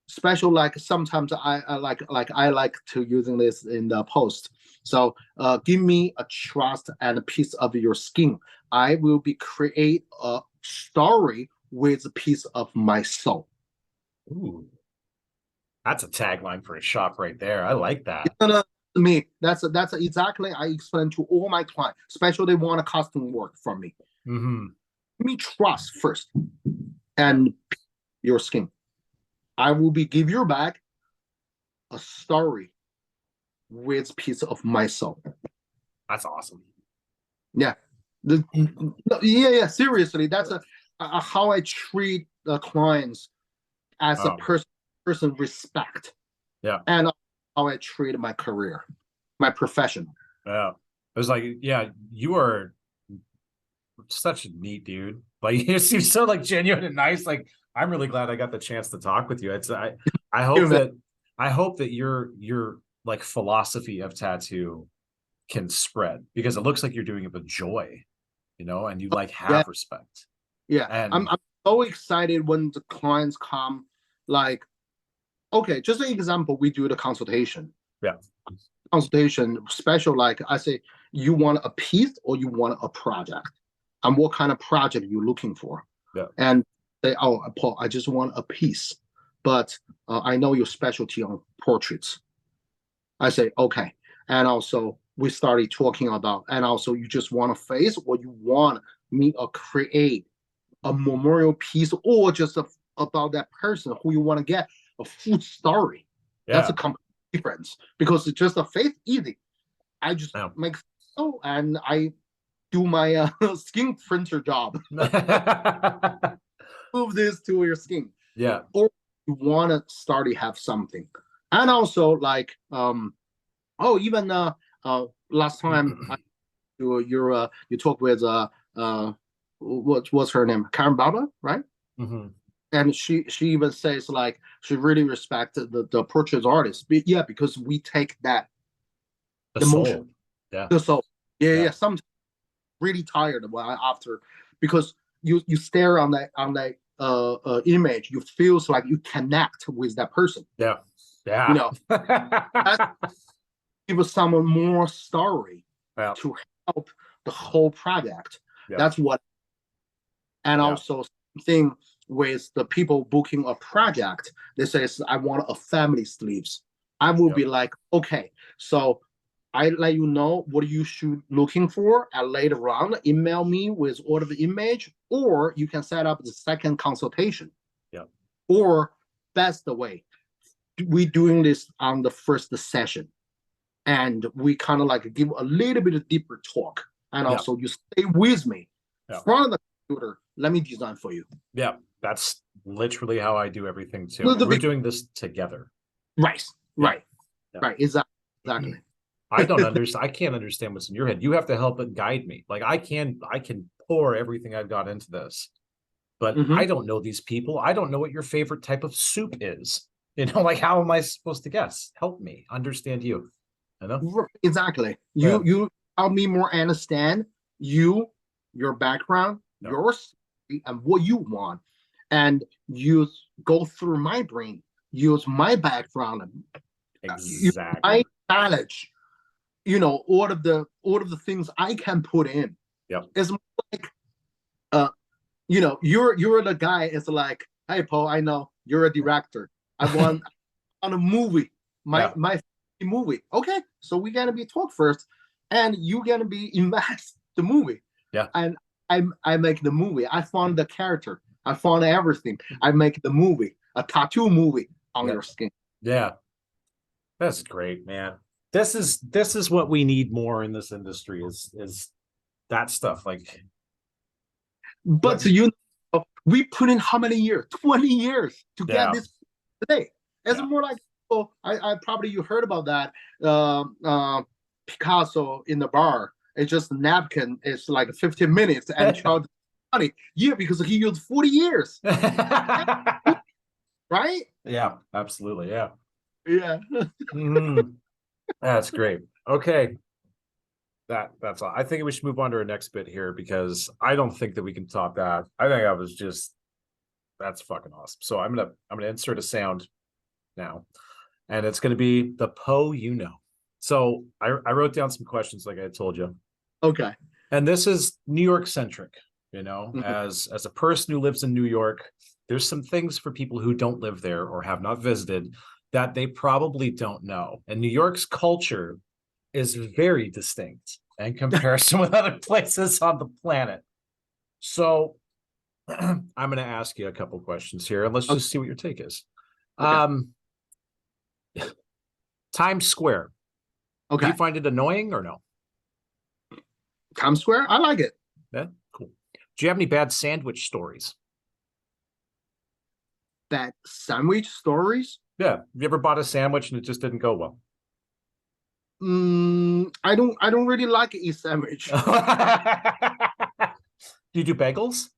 special, like sometimes I like to using this in the post. So give me a trust and a piece of your skin. I will be create a story with a piece of my soul. Ooh, that's a tagline for a shop right there. I like that. Me, that's exactly I explain to all my clients, especially they want a custom work from me. Mm-hmm. Give me trust first, and your skin. I will be give you back a story with piece of my soul. That's awesome. Yeah, yeah. Seriously, that's a how I treat the clients as a person respect. Yeah, and how I treat my career, my profession. yeah. It was like, yeah, you are such a neat dude. Like you seem so like genuine and nice. Like I'm really glad I got the chance to talk with you. It's I hope that your like philosophy of tattoo can spread because it looks like you're doing it with joy, and you like Yeah, have respect. yeah. And I'm so excited when the clients come. Like, okay, just an example, we do the consultation. yeah, Consultation special. Like I say, you want a piece or you want a project, and what kind of project you're looking for. yeah, And say, oh, Paul, I just want a piece, but I know your specialty on portraits. I say, okay. And also we started talking about, and also you just want a face or you want me to create a memorial piece or just about that person who you want to get a full story. That's yeah. a complete difference because it's just a face easy. I just Yeah. make so and I do my skin printer job. Move this to your skin. Yeah. Or you want to start to have something. And also like even last time you talked with what's her name, Karen Baba, right? Mm-hmm. And she even says like she really respects the portrait artist. Yeah, because we take that The emotion, soul. Yeah. the soul. Yeah. Yeah. Sometimes really tired after because you stare on that image, you feels like you connect with that person. Yeah. Yeah. You know, give someone more story yeah. to help the whole project. Yeah. That's what. And Yeah. also thing with the people booking a project, they say I want a family sleeves. I will be like, okay, so I let you know what you should looking for, and later on email me with all of the image, or you can set up the second consultation. Yeah. Or that's the way we doing this on the first session, and we kind of like give a little bit of deeper talk, and also you stay with me in front of the computer. Let me design for you. Yeah, that's literally how I do everything too. We're doing this together. Right. Exactly. I don't understand. I can't understand what's in your head. You have to help and guide me. Like I can pour everything I've got into this, but I don't know these people. I don't know what your favorite type of soup is. Like how am I supposed to guess? Help me understand you. Exactly. You help me more understand you, your background, yours, and what you want, and you go through my brain, use my background, exactly my knowledge. All of the things I can put in. Yep. It's like you're the guy. It's like, hey Paul, I know you're a director. I want on a movie, my movie. Okay, so we're gonna be talk first, and you gonna be invest the movie. Yeah. And I make the movie. I found the character. I found everything. I make the movie, a tattoo movie on your skin. Yeah. That's great, man. This is what we need more in this industry is that stuff. Like, but we put in how many years? 20 years to get this today. It's more like, I probably you heard about that Picasso in the bar. It's just a napkin. It's like 15 minutes and charged money. Yeah, because he used 40 years. Right? Yeah, absolutely. Yeah. Yeah. That's great. Okay. That's all. I think we should move on to our next bit here because I don't think that we can top that. I think that's fucking awesome. So I'm gonna insert a sound now, and it's going to be the Po you know. So I wrote down some questions like I told you. Okay. And this is New York centric, Mhm. as a person who lives in New York, there's some things for people who don't live there or have not visited that they probably don't know. And New York's culture is very distinct in comparison with other places on the planet. So I'm going to ask you a couple questions here, and let's Okay. just see what your take is. Okay. Times Square. Do Okay. you find it annoying or no? Times Square, I like it. Yeah, cool. Do you have any bad sandwich stories? That sandwich stories. Yeah. Have you ever bought a sandwich and it just didn't go well? I don't really like to eat sandwich. Do you do bagels?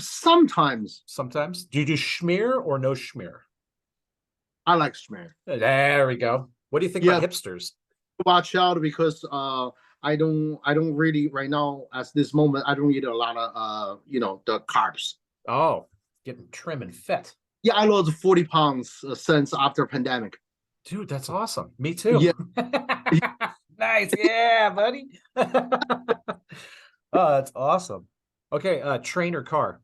Sometimes Sometimes. Do you do schmear or no schmear? I like schmear. There we go. What do you think about hipsters? Watch out because I don't really right now at this moment I don't eat a lot of the carbs. Oh, getting trim and fit. Yeah, I lost 40 pounds since after pandemic. Dude, that's awesome. Me too. Yeah. Nice. Yeah, buddy. Oh, that's awesome. Okay, train or car?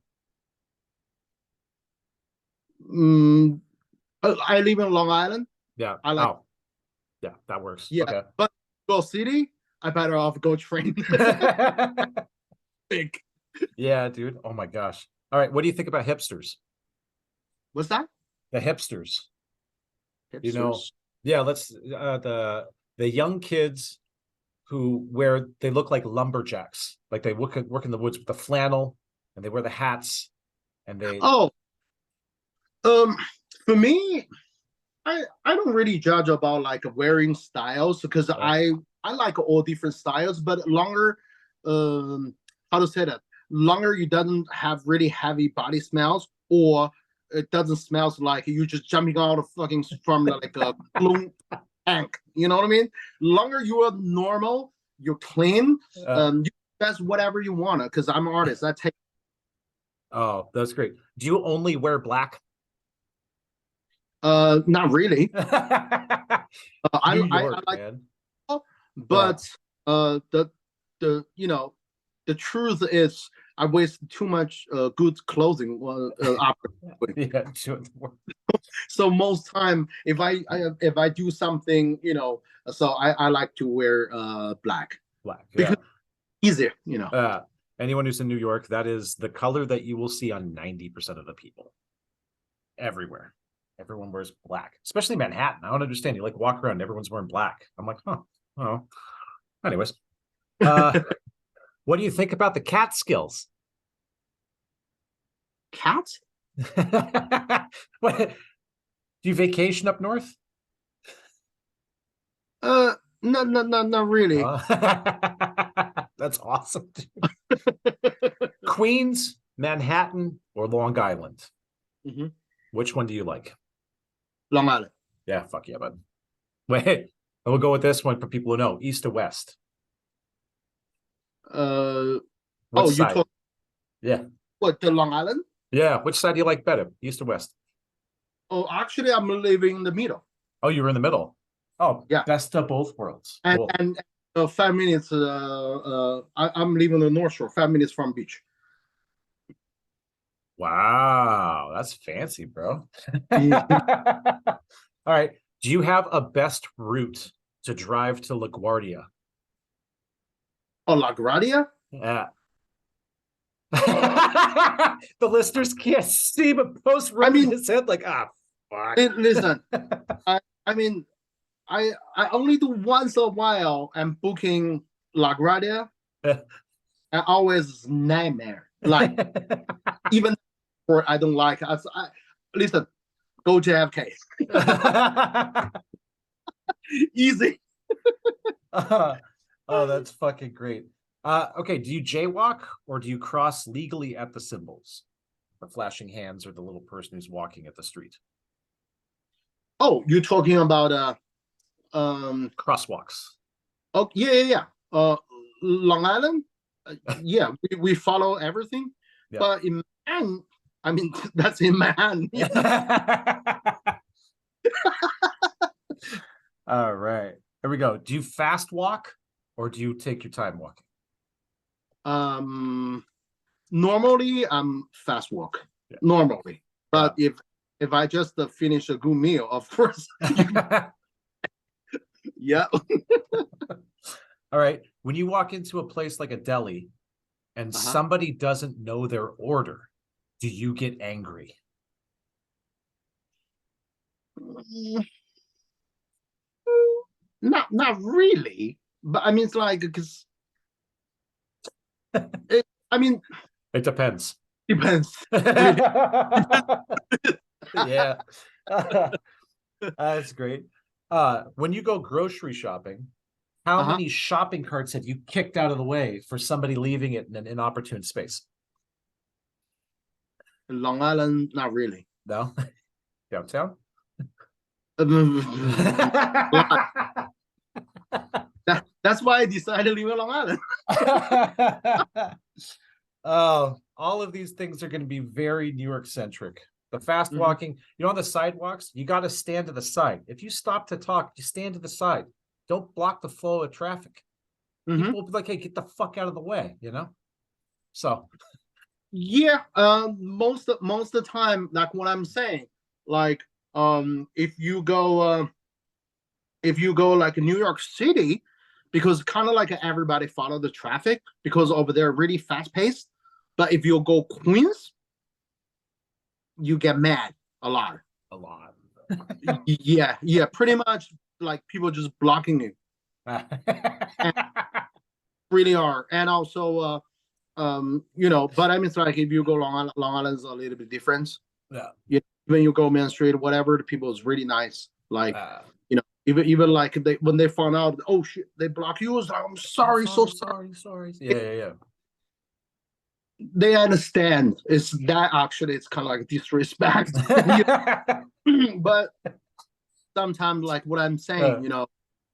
I live in Long Island. Yeah. I like. Oh, yeah, that works. Yeah, Okay. but go city, I better off go train. Big. Yeah, dude. Oh my gosh. All right. What do you think about hipsters? What's that? The hipsters. Hipsters. Yeah, let's the young kids who they look like lumberjacks, like they work in the woods with the flannel and they wear the hats and they for me, I don't really judge about like wearing styles because I like all different styles, but longer how to say that, longer you doesn't have really heavy body smells, or it doesn't smell like you just jumping out of fucking from like a balloon tank. You know what I mean? Longer you are normal, you're clean, you that's whatever you want to, because I'm an artist. I take. Oh, that's great. Do you only wear black? Not really. New I York, like, man. but the the truth is I waste too much good clothing. Yeah, so most time if I do something, so I like to wear black. Black, because easier, anyone who's in New York, that is the color that you will see on 90% of the people everywhere. Everyone wears black, especially Manhattan. I don't understand. You like walk around, everyone's wearing black. I'm like, huh. Oh. Anyways, what do you think about the Catskills? Cats? What? Do you vacation up north? No, not really. That's awesome, dude. Queens, Manhattan, or Long Island? Mm-hmm. Which one do you like? Long Island. Yeah, fuck yeah, bud. Wait, we'll go with this one for people who know. East or west? You side? talk. Yeah. What, the Long Island? Yeah. Which side do you like better, east or west? Oh, actually, I'm living in the middle. Oh, you were in the middle. Oh, yeah. Best of both worlds. And cool. and 5 minutes. I'm leaving the North Shore. 5 minutes from beach. Wow, that's fancy, bro. Yeah. All right. Do you have a best route to drive to LaGuardia? Oh, LaGuardia? Yeah. The listeners can't see, but Post wrote in his head like, fuck. Listen, I mean, I only do once a while. I'm booking LaGuardia. I always nightmare. Like even for I don't like. Listen, go JFK. Easy. Oh, that's fucking great. Okay, do you jaywalk or do you cross legally at the symbols? The flashing hands or the little person who's walking at the street? Oh, you're talking about crosswalks. Oh, yeah. Long Island, yeah, we follow everything. Yeah. But in Manhattan, I mean, that's in Manhattan. All right. Here we go. Do you fast walk or do you take your time walking? Normally I'm fast walk. Yeah. Normally, but if I just finish a good meal, of course. Yeah. All right. When you walk into a place like a deli and somebody doesn't know their order, do you get angry? Not really, but I mean it's like because I mean It depends. depends. Really. Yeah. That's great. When you go grocery shopping, how many shopping carts have you kicked out of the way for somebody leaving it in an inopportune space? Long Island, not really. No? Downtown? That's why I decided to leave Long Island. Oh, all of these things are going to be very New York centric. The fast walking, on the sidewalks, you got to stand to the side. If you stop to talk, you stand to the side. Don't block the flow of traffic. People will be like, hey, get the fuck out of the way, So yeah, most of the time, like what I'm saying, like if you go like New York City, because kind of like everybody follow the traffic because over there really fast paced. But if you go Queens, you get mad a lot. Yeah, pretty much like people just blocking you. Really are. And also but I mean it's like if you go Long Island's a little bit different. Yeah. When you go Main Street or whatever, the people is really nice. Like even like when they found out, oh shit, they block you, like, I'm sorry, so sorry. Yeah. They understand. It's that actually it's kind of like disrespect. But sometimes like what I'm saying,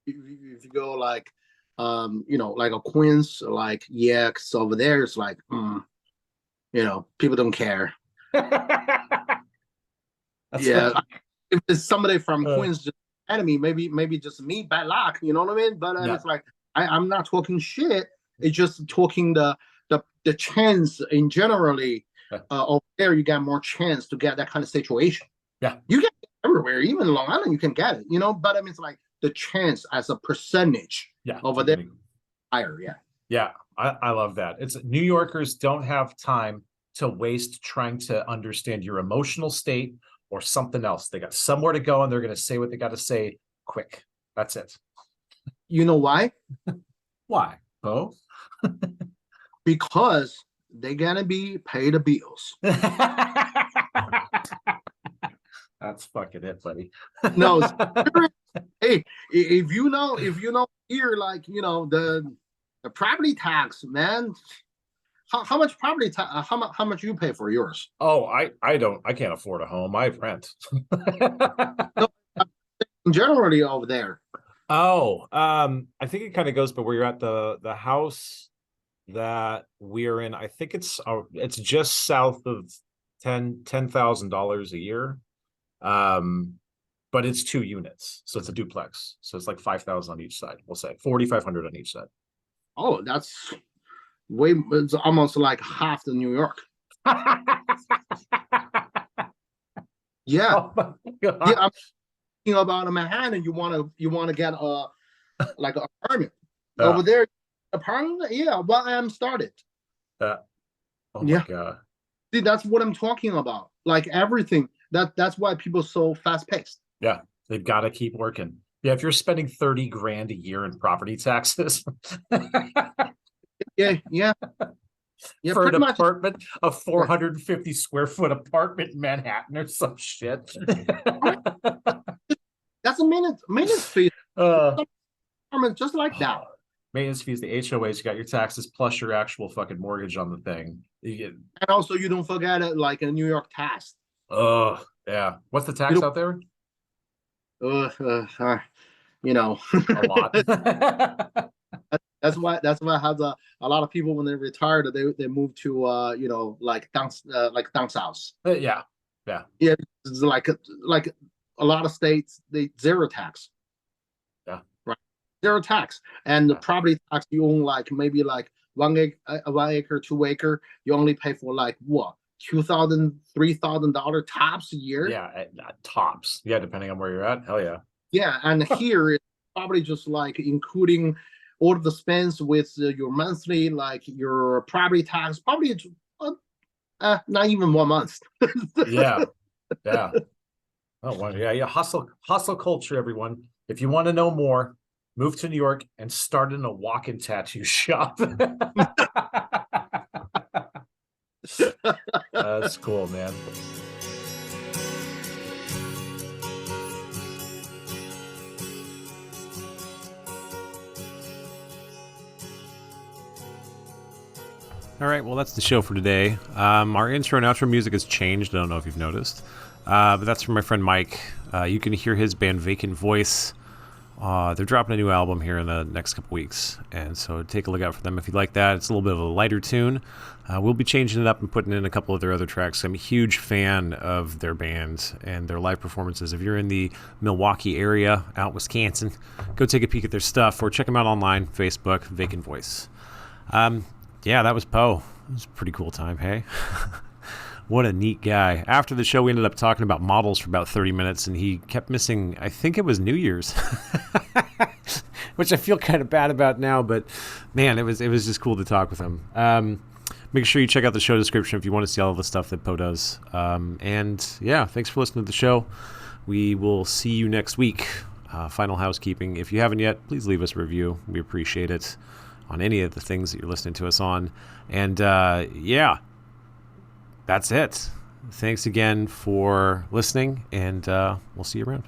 if you go like like a Queens, like cause over there it's like people don't care. Yeah. If it's somebody from Queens just enemy, maybe just me, bad luck, you know what I mean? But it's like I'm not talking shit. It's just talking the chance in generally over there you get more chance to get that kind of situation. Yeah. You get it everywhere, even Long Island you can get it, but I mean it's like the chance as a percentage over there higher. Yeah, I love that. It's New Yorkers don't have time to waste trying to understand your emotional state or something else. They got somewhere to go and they're going to say what they got to say quick. That's it. You know why? Why? Oh, because they're gonna be pay the bills. That's fucking it, buddy. No, hey, if you know here, like the property tax, man. How much property tax? How much you pay for yours? Oh, I can't afford a home. I rent. No, generally over there. Oh, I think it kind of goes by where you're at. The house that we're in, I think it's just south of $10,000 a year. But it's 2 units, so it's a duplex. So it's like 5,000 on each side. We'll say 4,500 on each side. Oh, that's it's almost like half the New York. Yeah. Oh my God. Yeah, I'm thinking about Manhattan. You want to get like an apartment over there. Apartment, yeah. Well, I'm started. Oh my God. See, that's what I'm talking about. Like everything. That's why people are so fast paced. Yeah, they've got to keep working. Yeah, if you're spending 30 grand a year in property taxes. Yeah. For an apartment, a 450 square foot apartment in Manhattan or some shit. That's a maintenance fee. Just like that. Maintenance fees, the HOAs, you got your taxes plus your actual fucking mortgage on the thing. And also, you don't forget it, like a New York tax. Oh, yeah. What's the tax out there? A lot. That's why I have a lot of people when they retire they move to like down south. Yeah. It's like a lot of states they zero tax. zero tax. And the property tax, you own like maybe like 1 acre, 2 acre, you only pay for like what, $2,000, $3,000 tops a year. Yeah, tops. Yeah, depending on where you're at. Hell yeah. Yeah, and here it's probably just like including all of the spends with your monthly, like your property tax, probably not even 1 month. Yeah. Yeah. Oh, well, yeah. Hustle culture, everyone. If you want to know more, move to New York and start in a walk-in tattoo shop. That's cool, man. All right, well, that's the show for today. Our intro and outro music has changed. I don't know if you've noticed, but that's from my friend Mike. You can hear his band Vacant Voice. They're dropping a new album here in the next couple weeks, and so take a look out for them if you like that. It's a little bit of a lighter tune. We'll be changing it up and putting in a couple of their other tracks. I'm a huge fan of their band and their live performances. If you're in the Milwaukee area, out Wisconsin, go take a peek at their stuff or check them out online, Facebook, Vacant Voice. Yeah, that was Po. It was a pretty cool time, hey? What a neat guy. After the show, we ended up talking about models for about 30 minutes, and he kept missing, I think it was New Year's, which I feel kind of bad about now, but man, it was just cool to talk with him. Make sure you check out the show description if you want to see all the stuff that Po does. And yeah, thanks for listening to the show. We will see you next week. Final housekeeping. If you haven't yet, please leave us a review. We appreciate it on any of the things that you're listening to us on. And yeah, that's it. Thanks again for listening, and we'll see you around.